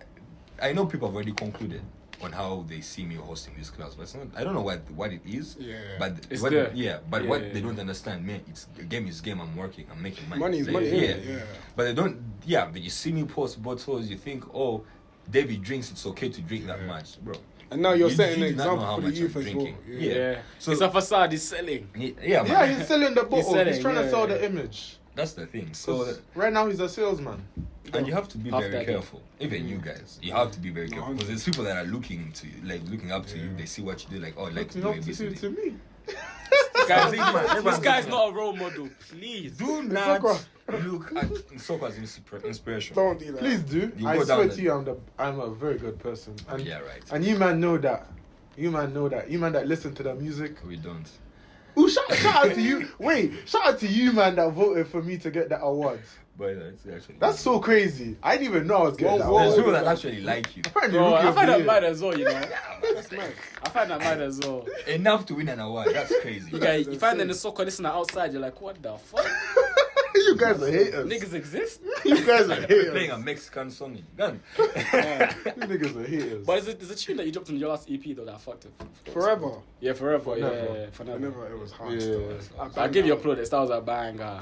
I know people have already concluded on how they see me hosting this class, but it's not, I don't know what it is. But it's what, there. What they don't understand, man, it's game is game. I'm working. I'm making money. Money is money. But they don't. Yeah, but you see me post bottles, you think, oh, David drinks. It's okay to drink that much, bro. And now you're setting you an do not know example how for the much youth I'm as well. drinking. So it's a facade. He's selling. Yeah, man. He's selling the bottle. selling, He's trying to sell the image. That's the thing. So right now he's a salesman. and you have to be very Daddy. careful. Even you guys, you have to be very careful because there's people that are looking to you, like looking up to you. They see what you do, like, oh, like to do ABCD. to me. This guy's not a role model. Please Do not look at Soko as inspiration. Don't do that. Please do. You I go swear down to you, I'm a very good person. And, Yeah, right. And you man know that. You man that listen to the music. We don't. Ooh, shout out to you. Wait, shout out to you, man, that voted for me to get that award. But it's actually That's so crazy. I didn't even know I was getting that There's award. people that actually like you. Apparently, Bro, Rookie I of find the that Year. mad as well, you know. That's mad. I find that mad as well. Enough to win an award. That's crazy. You find them in the soccer listener outside, you're like, what the fuck? You guys are haters. Niggas exist? You guys are haters. Playing a Mexican song in Uganda. You niggas are haters. But there's a tune that you dropped on your last EP though that I fucked it. Forever. Yeah, forever. Forever. Yeah, forever. Whenever it was hard. Yeah. I'll give you a applause. That was a banger.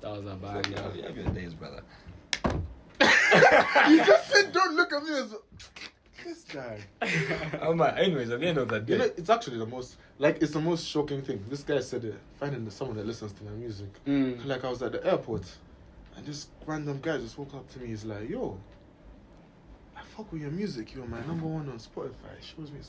That was a banger. You have your days, brother. You just said don't look at me as this guy. Anyways, at the end of the day, You know, it's actually it's the most shocking thing. This guy said it, finding someone that listens to my music. Like I was at the airport and this random guy just walked up to me. He's like, yo, I fuck with your music. You're my number one on Spotify. He shows me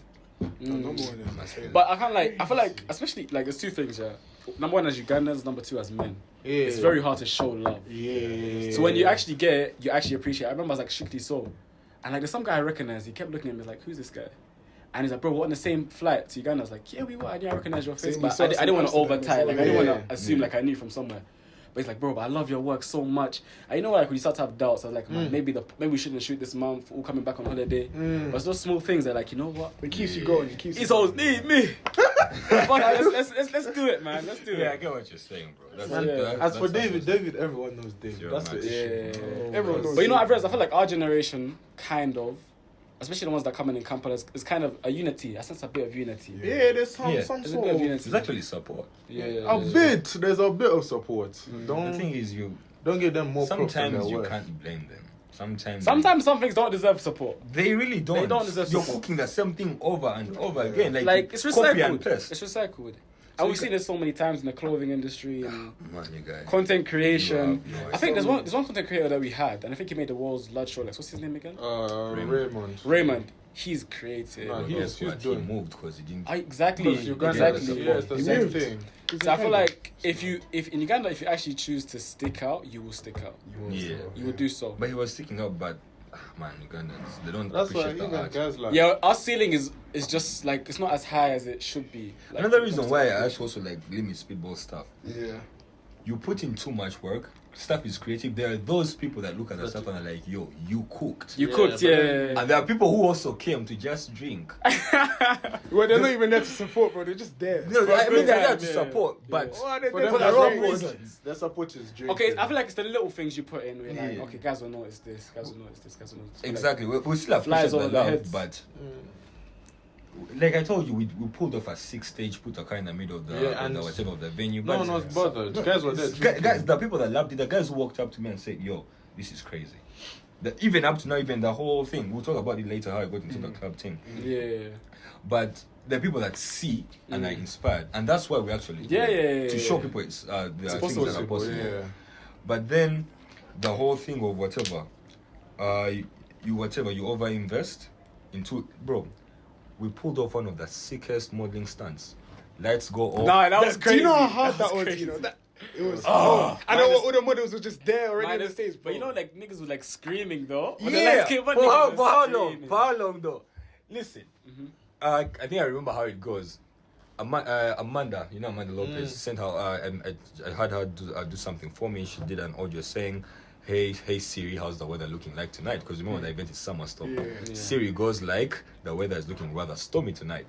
Number one is my favorite. But I feel like, especially, like, there's two things, yeah. Number one as Ugandans, number two as men. Yeah. It's very hard to show love. Yeah. So when you actually get it, you actually appreciate it. I remember I was like, Strictly So. And like, there's some guy I recognized, he kept looking at me like, who's this guy? And he's like, bro, we're on the same flight to Uganda. I was like, yeah, we were. I didn't recognize your face, Same, but we I saw didn't want to some over tie. Like, I didn't want to assume Yeah. like I knew from somewhere. But he's like, bro, but I love your work so much. And you know, like when you start to have doubts, I was like, man, maybe we shouldn't shoot this month. All coming back on holiday. But it's those small things that, like, you know what? It keeps you going. It keeps He's you always going. need me. Fuck it, let's do it, man. Let's do it. yeah, I get what you're saying, bro. That's, And that's as for that's David, everyone knows David. You're That's the mad. issue. Yeah. Everyone knows. But you know what I've realized? I feel like our generation, kind of, especially the ones that come in campus, is kind of a unity. I sense a bit of unity. Yeah, there's some Yeah. some There's a sort bit of of unity. It's actually support. a bit. There's a bit of support. The thing is, Don't give them more props than sometimes they're you worth. can't blame them. Sometimes some things don't deserve support. they really don't. They don't deserve You're support. cooking the same thing over and over again. Like it's copy and recycled. paste. It's recycled. And we've seen this so many times in the clothing industry and Man, you guys. content creation. You have no I think there's one content creator that we had, and I think he made the world's largest Rolex. What's his name again? Raymond. Raymond. He's creative. Man, Guess he's what? doing- He moved because he didn't. Exactly. Because Uganda, Exactly. yeah, it's the He same moved. thing. So I feel like if in Uganda, if you actually choose to stick out, you will stick out. Yeah. You will do so. But he was sticking up, but man, Ugandans, they don't That's why appreciate the even art. guys like Yeah, our ceiling is just like it's not as high as it should be. Like, Another when it reason comes why to I actually also like limit speedball stuff. Yeah. You put in too much work, stuff is creative, there are those people that look at the stuff and are like, yo, you cooked. You cooked, yeah. And there are people who also came to just drink. Well, they're not even there to support, bro. They're just there. No, I mean, they're there to support, but for the wrong reasons. Their support is drinking. Okay, I feel like it's the little things you put in. Where like, okay, guys will notice this. Guys will notice this. Guys will notice this. Exactly. We still have flies the over the love, heads. but like I told you, we pulled off a 6-stage, put a car in the middle of the venue. No one was bothered. The guys were there. Guys, the people that loved it, the guys who walked up to me and said, yo, this is crazy. Even up to now, even the whole thing, we'll talk about it later, how I got into the club thing. Yeah. But the people that see and are inspired, and that's why we actually to show people there are things that are possible. Yeah. But then the whole thing of whatever you over-invest into, bro. We pulled off one of the sickest modeling stunts. Lights go off. Nah, that was crazy. Do you know how hard that was? Crazy. You know that it was. I know all the models were just there already on the stage, bro. But you know, like niggas were like screaming though. When the Yeah. lights came on, For niggas were how long? screaming. For how long though? Listen. I think I remember how it goes. Amanda, you know Amanda Lopez, sent her. I had her do something for me. She did an audio saying, Hey Siri, how's the weather looking like tonight? Because remember the event is summerstorm. Yeah. Siri goes like, the weather is looking rather stormy tonight.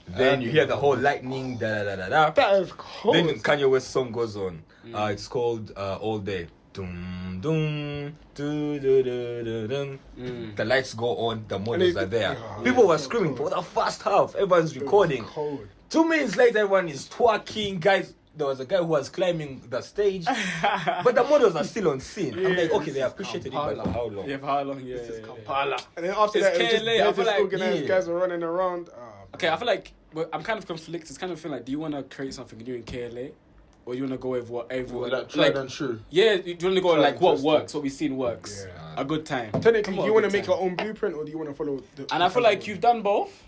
Then you hear the whole lightning, da da da da da. That is cold. Then Kanye West song goes on. It's called All Day. Dum dum do do do do dum. The lights go on, the models are there. People were screaming for the first half. Everyone's recording. Cold. 2 minutes later, everyone is twerking. Guys, there was a guy who was climbing the stage, but the models are still on scene. I'm like, okay, they appreciated it, but for how long? Yeah, for how long? Yeah. This is Kampala. And then after It's that, it was just KLA, I feel like- organized. Guys were running around. Okay, I feel like I'm kind of conflicted. It's kind of feeling like, do you want to create something new in KLA, or you want to go with what everyone Like tried and true. Yeah, do you want to go Tried like and what trusted. works, what we've seen works, Yeah. a good time. Technically, Come do on, you a want to good make time. your own blueprint, or do you want to follow the? And I feel like you've done both.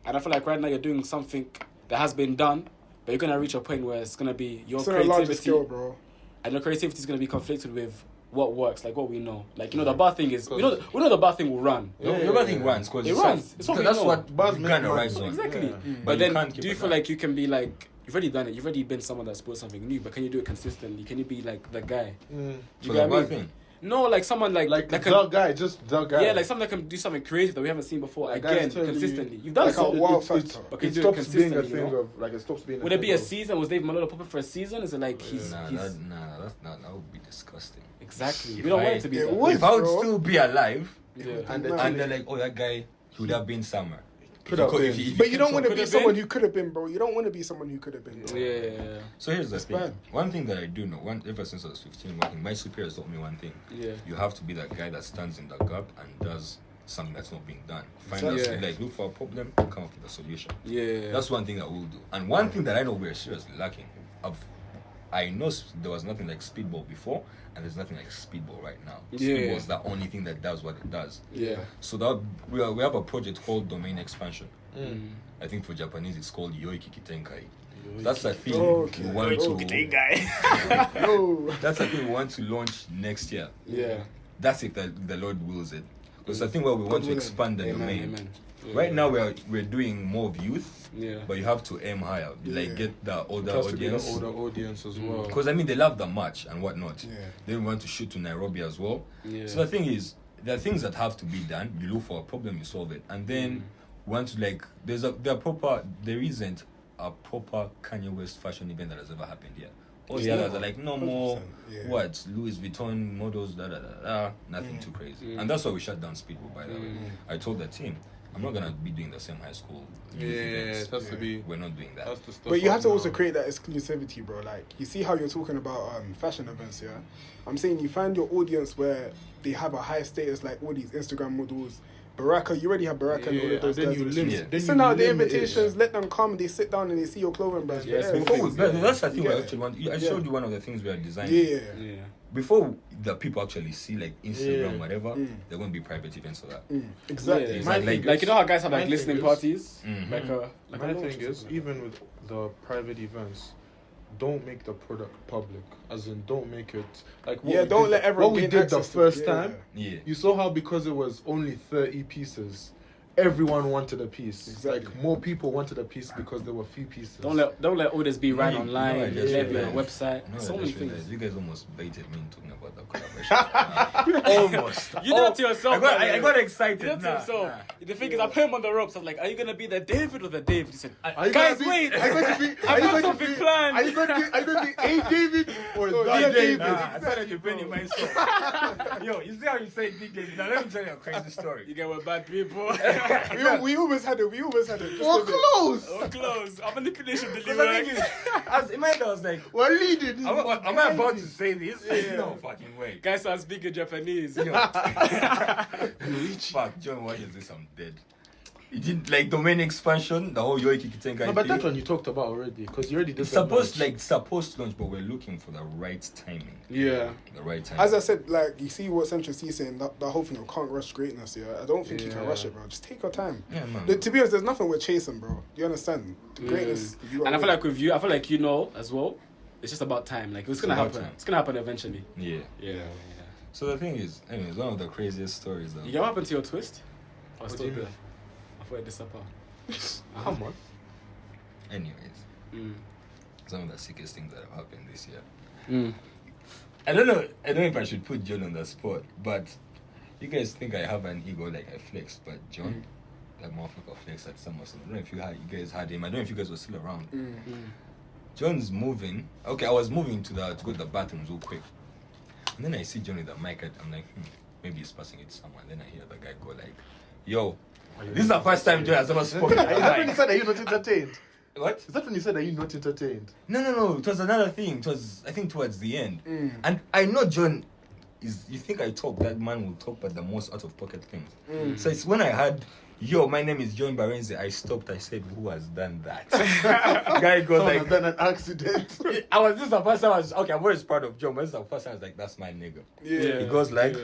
And I feel like right now you're doing something that has been done, but you're gonna reach a point where it's gonna be your It's on a larger creativity, scale, bro. and your creativity is gonna be conflicted with what works, like what we know. Like, you know, the bar thing is, we know the bar thing will run. Your thing runs because It runs. It's what we that's know. what Bars you make kind of money. rides on. Exactly. Yeah. But you then, can't keep do you it feel that. like you can be like, you've already done it, you've already been someone that's brought something new, but can you do it consistently? Can you be like the guy? You So get the what I bad mean? thing. No, like someone like Like that the guy, just the guy. yeah, like someone that can do something creative that we haven't seen before. Like, Again, guys tell you- consistently. You've done Like so. a wow It factor. But can it you do it stops being a consistently, thing you know? of like it stops being. Would it be a season? Was Dave Mulolo popping for a season? Is it like he's That would be disgusting. exactly? If We don't I- want it to be. It that. would. If I would bro. still be alive, Yeah. And and they're like, oh, that guy, he would have been somewhere. Could have been. But you don't want to Could be have someone been. who could have been, bro. You don't want to be someone who could have been. Bro. Yeah. So here's the thing. bad. One thing that I do know, ever since I was 15 working, my superiors taught me one thing. Yeah. You have to be that guy that stands in the gap and does something that's not being done. Find Exactly. us, like, look for a problem and come up with a solution. Yeah. That's one thing that we'll do. And one thing that I know we're seriously lacking. I know there was nothing like speedball before, and there's nothing like speedball right now. Yeah. Speedball's the only thing that does what it does. Yeah. So that we have a project called domain expansion. Mm. I think for Japanese it's called Yoiki Kitenkai. That's the thing Okay. we want to. No. That's the thing we want to launch next year. Yeah. That's if the Lord wills it. Because the thing where we want to willing. expand the Amen. domain. Amen. Yeah. Right now we're doing more of youth, Yeah. but you have to aim higher. Yeah. Like get the older Has to be the audience. older audience as well. Because I mean they love the match and whatnot. Yeah. Then we want to shoot to Nairobi as well. Yeah. So the thing is, there are things that have to be done. You look for a problem, you solve it, and then want to like there isn't a proper Kanye West fashion event that has ever happened here. All the others are like no more 100%, yeah. what Louis Vuitton models, nothing too crazy, and that's why we shut down Speedball. By the way, I told the team, I'm not gonna be doing the same high school. youth events. it has to be. We're not doing that. That's the stuff. But you have to now. also create that exclusivity, bro. Like, you see how you're talking about fashion events, yeah? I'm saying you find your audience where they have a high status, like all these Instagram models. Baraka, you already have Baraka and all Yeah, of those and then guys. you in the limit- streets. then Send you out the limit it. invitations, let them come, they sit down and they see your clothing brands. Yeah, Yeah, small things, That's the thing Yeah. we actually want. I showed you one of the things we are designing. yeah. Yeah. Before the people actually see like Instagram, Yeah. whatever, they're going to be private events for that. Exactly. Yeah. My Like- thing Like, is- you know how guys have like my listening thing is- parties? Mhm. Like a My launch or thing is, something? even with the private events, don't make the product public. As in, don't make it like what Yeah, we don't did- let everyone What we gain did the access to it, first yeah. time. Yeah. You saw how because it was only 30 pieces, everyone wanted a piece. Exactly. Like more people wanted a piece because there were few pieces. Don't let orders be right online. I just Let it be on a realized- website. No, So I many just things. realized you guys almost baited me in talking about the collaboration. Almost. You did it to yourself. I got excited. You did it to Nah, yourself. nah. The thing is, I put him on the ropes. I was like, "Are you gonna be the David or the Dave?" He said, Are you "Guys, gonna be- wait. Are you going to be? I've got something planned." Are you going to be a David or the yeah, David? Nah, I started defending myself. Yo, you see how you say Big David? Now let me tell you a crazy story. You get with bad people. We almost had it. Just We're a bit. close. Oh, close. Our manipulation Because delivered. the thing is, as in my head, I was like, We're leading. am I about to say this? No fucking way. Guys are speaking Japanese. Yo. Fuck, John, what is this? I'm dead. It didn't like domain expansion, the whole Yoiki Kitenga. No, but that one you talked about already because you already did. It's that supposed much. to launch, but we're looking for the right timing. Yeah. The right timing. As I said, like you see what Central C saying, that whole thing of can't rush greatness. Yeah, I don't think you can Yeah. rush it, bro. Just take your time. Yeah, man. To be honest, there's nothing we're chasing, bro. Do you understand? The greatness. you And I gotta feel like with you, I feel like you know as well. It's just about time. Like it's gonna about happen. time. It's gonna happen eventually. Yeah. Yeah. So the thing is, anyways, one of the craziest stories though. You know what happened to your twist? I was What still do you there. mean? I thought it disappeared. Come on. Anyways, some of the sickest things that have happened this year. Mm. I don't know if I should put John on the spot, but you guys think I have an ego like I flex, but John, that motherfucker flexed at SummerStorm. I don't know if you guys had him. I don't know if you guys were still around. John's moving. Okay, I was moving to go to the bathroom real quick. And then I see John with the mic. I'm like, maybe he's passing it to someone. Then I hear the guy go like, yo, this is the first time John has ever spoken. Is that when you said that you're not entertained? What? Is that when you said that you're not entertained? No. It was another thing. It was, I think, towards the end. And I know John is, you think I talk, that man will talk about the most out of pocket things. So it's when I heard, yo, my name is John Barenzi, I stopped, I said, who has done that? Guy goes Someone like, has done an accident. this is the first time okay, I'm always proud of John, but this is the first time I was like, that's my nigga. Yeah. He goes like,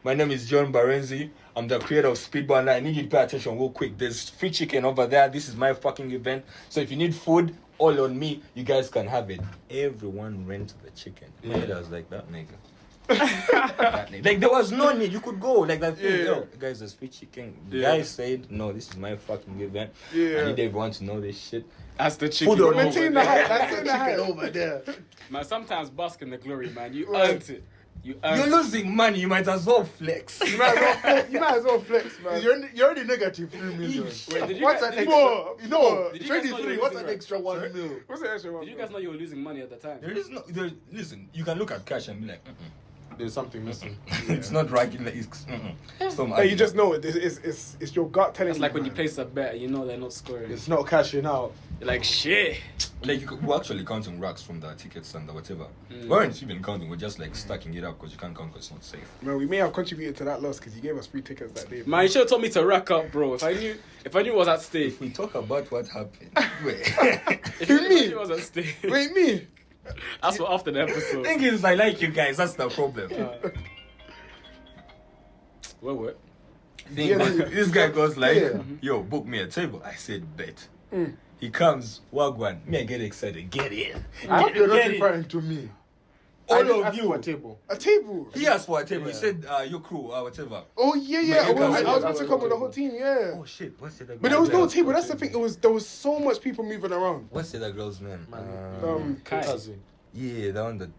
my name is John Barenzi, I'm the creator of Speedball, and I need you to pay attention real quick. There's free chicken over there, this is my fucking event, so if you need food, all on me, you guys can have it. Everyone ran to the chicken. I was like, that nigga. That nigga. Like there was no need, you could go like that thing. Yo, guys, there's free chicken. The guy said, no, this is my fucking event. I need everyone to know this shit. That's the chicken. Food on over Maintain there. the hype. Maintain the Chicken hype. over there. Man, sometimes bask in the glory, man. You Right. earned it. You earned You're losing money, you might as well flex. You might as well flex, man. You're already negative 3 million. Wait, did you What's guys, an did, extra? Four. No, Did you guys know you 23. were What's losing, an extra 1 mil? What's the extra one? did you guys know you were losing money at the time? There is no, listen, you can look at cash and be like, There's something missing. it's not right. Some Like, you just know it. It's your gut telling It's you. like when you man. place a bet and you know they're not scoring. It's not cashing out. You're like, shit. like we're actually counting racks from the tickets and the whatever. We weren't even counting. We're just like stacking it up because you can't count because it's not safe. Man, we may have contributed to that loss because you gave us free tickets that day. Man, you should have told me to rack up, bro. If I knew it was at stake. If we talk about what happened, wait. If you knew it was at stake. Wait, me? That's for after the episode. thing is, I like you guys. That's the problem. What? This guy goes like, Yeah. "Yo, book me a table." I said, "Bet." He comes, wagwan. Me, I get excited. Get in. I hope you're not Get in. referring to me. I All didn't of ask you. for a table. A table. He asked for a table. He Yeah. said, "Your crew, whatever." Oh yeah. Man, you I was can't- meant to come with the whole team. Yeah. Oh shit! What's the other But there was no table. That's the thing. There was so much people moving around. What's the other girl's name? Kai. Kazi. Yeah, the one that.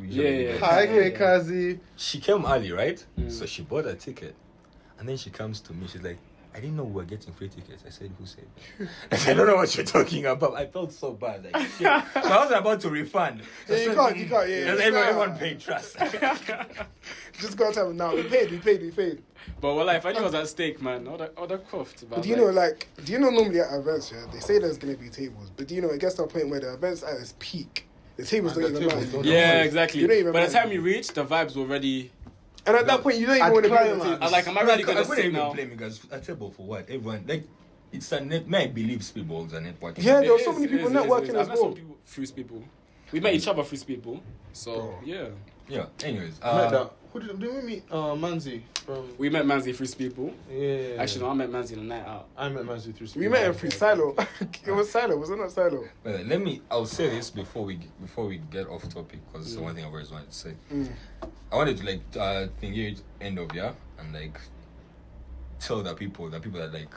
Yeah. Hi, Yeah. Kazi. She came early, right? So she bought a ticket, and then she comes to me. She's like, "I didn't know we were getting free tickets." I said, "Who said?" I said, "I don't know what you're talking about." I felt so bad, like shit. So I was about to refund. So Yeah, I you said, can't, yeah, Because it's everyone not- paid trust. Just go tell them now. We paid. But well, if I knew it was at stake, man, I would have coughed. But do you know, normally at events, yeah, they say there's gonna be tables, but do you know it gets to a point where the event's at its peak. The tables And don't the even tables matter. don't- Yeah, exactly. You don't even By the mind. time you reach, the vibes were already. And at that point, you don't even At want to be on the climax. table. I was like, am I I really gonna wouldn't sit even now? blame you guys. A table for what? Everyone like it's a net. May I believe Speedball's a networking. Yeah, there were It so is, many it people is, it is, networking it is. as I met some well. people through people. We met each other through people. So Bro. yeah, Yeah. Anyways, Met that. Who did we meet? Manzi from. we met Manzi through people. Yeah. Actually, no, I met Manzi the night out. I met Manzi through. We met him through Silo. It was Silo, was it not Silo? well, I'll say this before we get off topic because it's the one thing I've always wanted to say. I wanted to think it end of year and like tell the people that like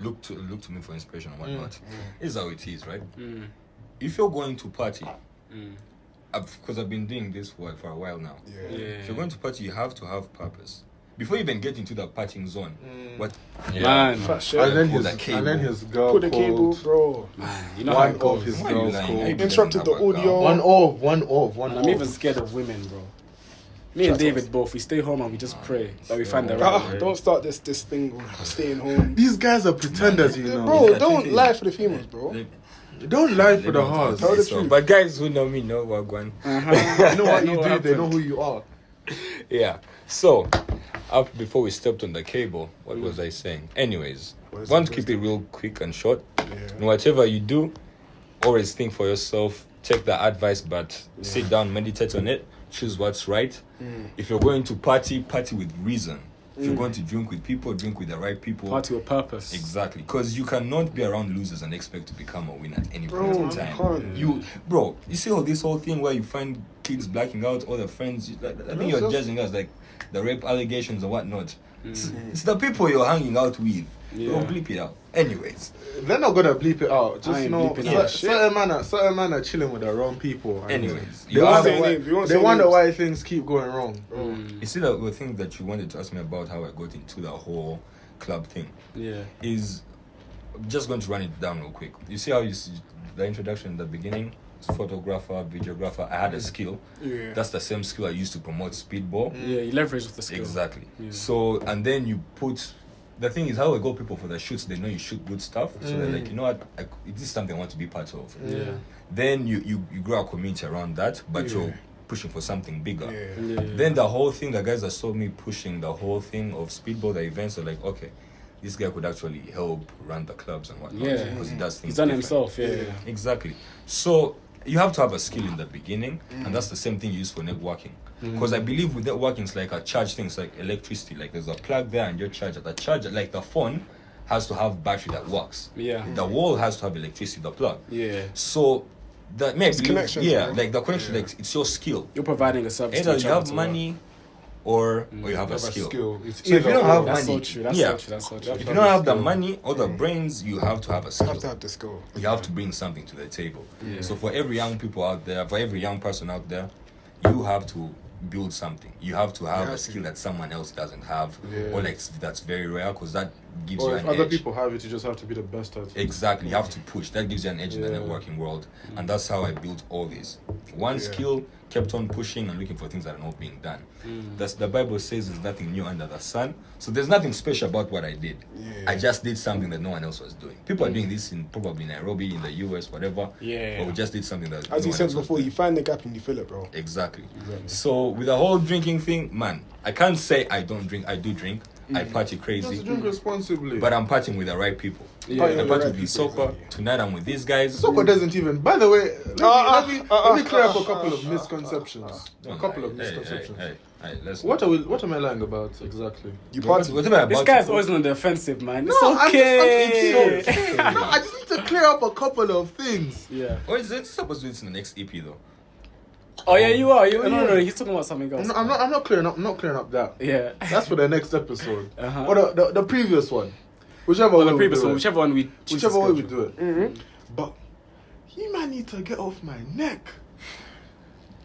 look to me for inspiration and whatnot. This is how it is, right? If you're going to party, because I've been doing this for a while now. If you're going to party, you have to have purpose. Before you even get into the partying zone, what? Man, and then his girl put the cable, bro. Man, you know how it goes. His girl's called. Interrupted the audio. One off. I'm even scared of women, bro. Me and David both, we stay home and we just pray that we find the right way. Don't start this thing of staying home. These guys are pretenders, you know. Bro, don't lie for the females, bro. Don't lie for the heart. Tell the truth. But guys who know me know what going. They know what you do. They know who you are. Yeah. So, before we stepped on the cable, what was I saying? Anyways, want to keep it real quick and short. And whatever you do, always think for yourself. Take the advice, but sit down, meditate on it. Choose what's right. If you're going to party with reason. If you're going to drink with people, drink with the right people. Party with purpose. Exactly. Because you cannot be around losers and expect to become a winner at any point in time. You see this whole thing where you find kids blacking out, all their friends. I think you're judging us, like the rape allegations and whatnot. It's the people you're hanging out with. Don't bleep it out. Anyways, they're not gonna bleep it out. Just know, certain man are chilling with the wrong people. Anyways, they wonder why things keep going wrong. You see, the thing that you wanted to ask me about how I got into the whole club thing. Is I'm just going to run it down real quick. You see how you see the introduction in the beginning. Photographer, videographer. I had a skill. That's the same skill I used to promote speedball. You leverage the skill. Exactly. So, and then you put. The thing is, how I go people for the shoots, they know you shoot good stuff. So they're like, you know what, this is something I want to be part of. Then you grow a community around that, but you're pushing for something bigger. Then the whole thing, the guys that saw me pushing the whole thing of speedball, the events, are like, okay, this guy could actually help run the clubs and whatnot. Because he does things He's done different. himself, Exactly. So you have to have a skill in the beginning, and that's the same thing you use for networking. Because I believe with networking, it's like a charge thing. It's like electricity. Like there's a plug there and your charger. The charger, like the phone, has to have battery that works. The wall has to have electricity. The plug. So that makes connection. Like the connection, like it's your skill. You're providing a service. Either you have money, or you have a skill. So if you don't have that's money, so true. That's so true. If you don't have the money or the brains, you have to have a skill. You have to have the skill. You have to bring something to the table. So for every young people out there, for every young person out there, you have to build something. You have to have a skill that someone else doesn't have, or like that's very rare, because that gives you an edge. Or if other people have it, you just have to be the best at it. Exactly, you have to push. That gives you an edge in the networking world, and that's how I built all this. One skill, kept on pushing and looking for things that are not being done. That's the Bible says there's nothing new under the sun. So there's nothing special about what I did. I just did something that no one else was doing. People are doing this in probably Nairobi, in the US, whatever. But we just did something that as you said before, you find the gap and you fill it, bro. Exactly. So with the whole drinking thing, man, I can't say I don't drink. I do drink. I party crazy. Just drink responsibly. But I'm partying with the right people. I'm partying with Soka. Tonight I'm with these guys. Soka doesn't even. By the way, let me clear up a couple of misconceptions. What am I lying about exactly? You party. This guy's always on the offensive, man. It's okay. No, I just need to clear up a couple of things. Or is it supposed to be in the next EP though? Oh yeah, you are. No, he's talking about something else. I'm not clearing up that. Yeah. That's for the next episode. Or the previous one. Whichever way we do it. But you might need to get off my neck.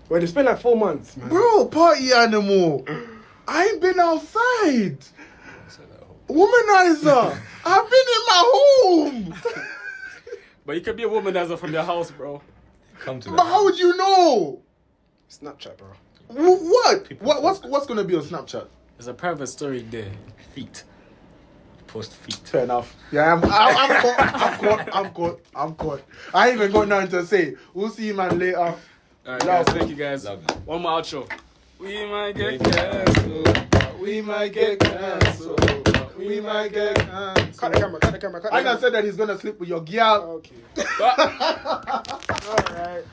Well, it's been like 4 months, man. Bro, party animal. I ain't been outside. Womanizer. I've been in my home. But you could be a womanizer from your house, bro. Come to that. But how would you know? Snapchat, bro. What? What's gonna be on Snapchat? There's a private story there. Feet. Post feet. Fair enough. Yeah, I'm caught. I ain't even got nothing to say. We'll see you, man, later. Alright, guys. Thank you, guys. One more outro. We might get cancelled. We might get cancelled. We might get cancelled. Cut the camera. I said that he's gonna sleep with your girl. Okay. Alright.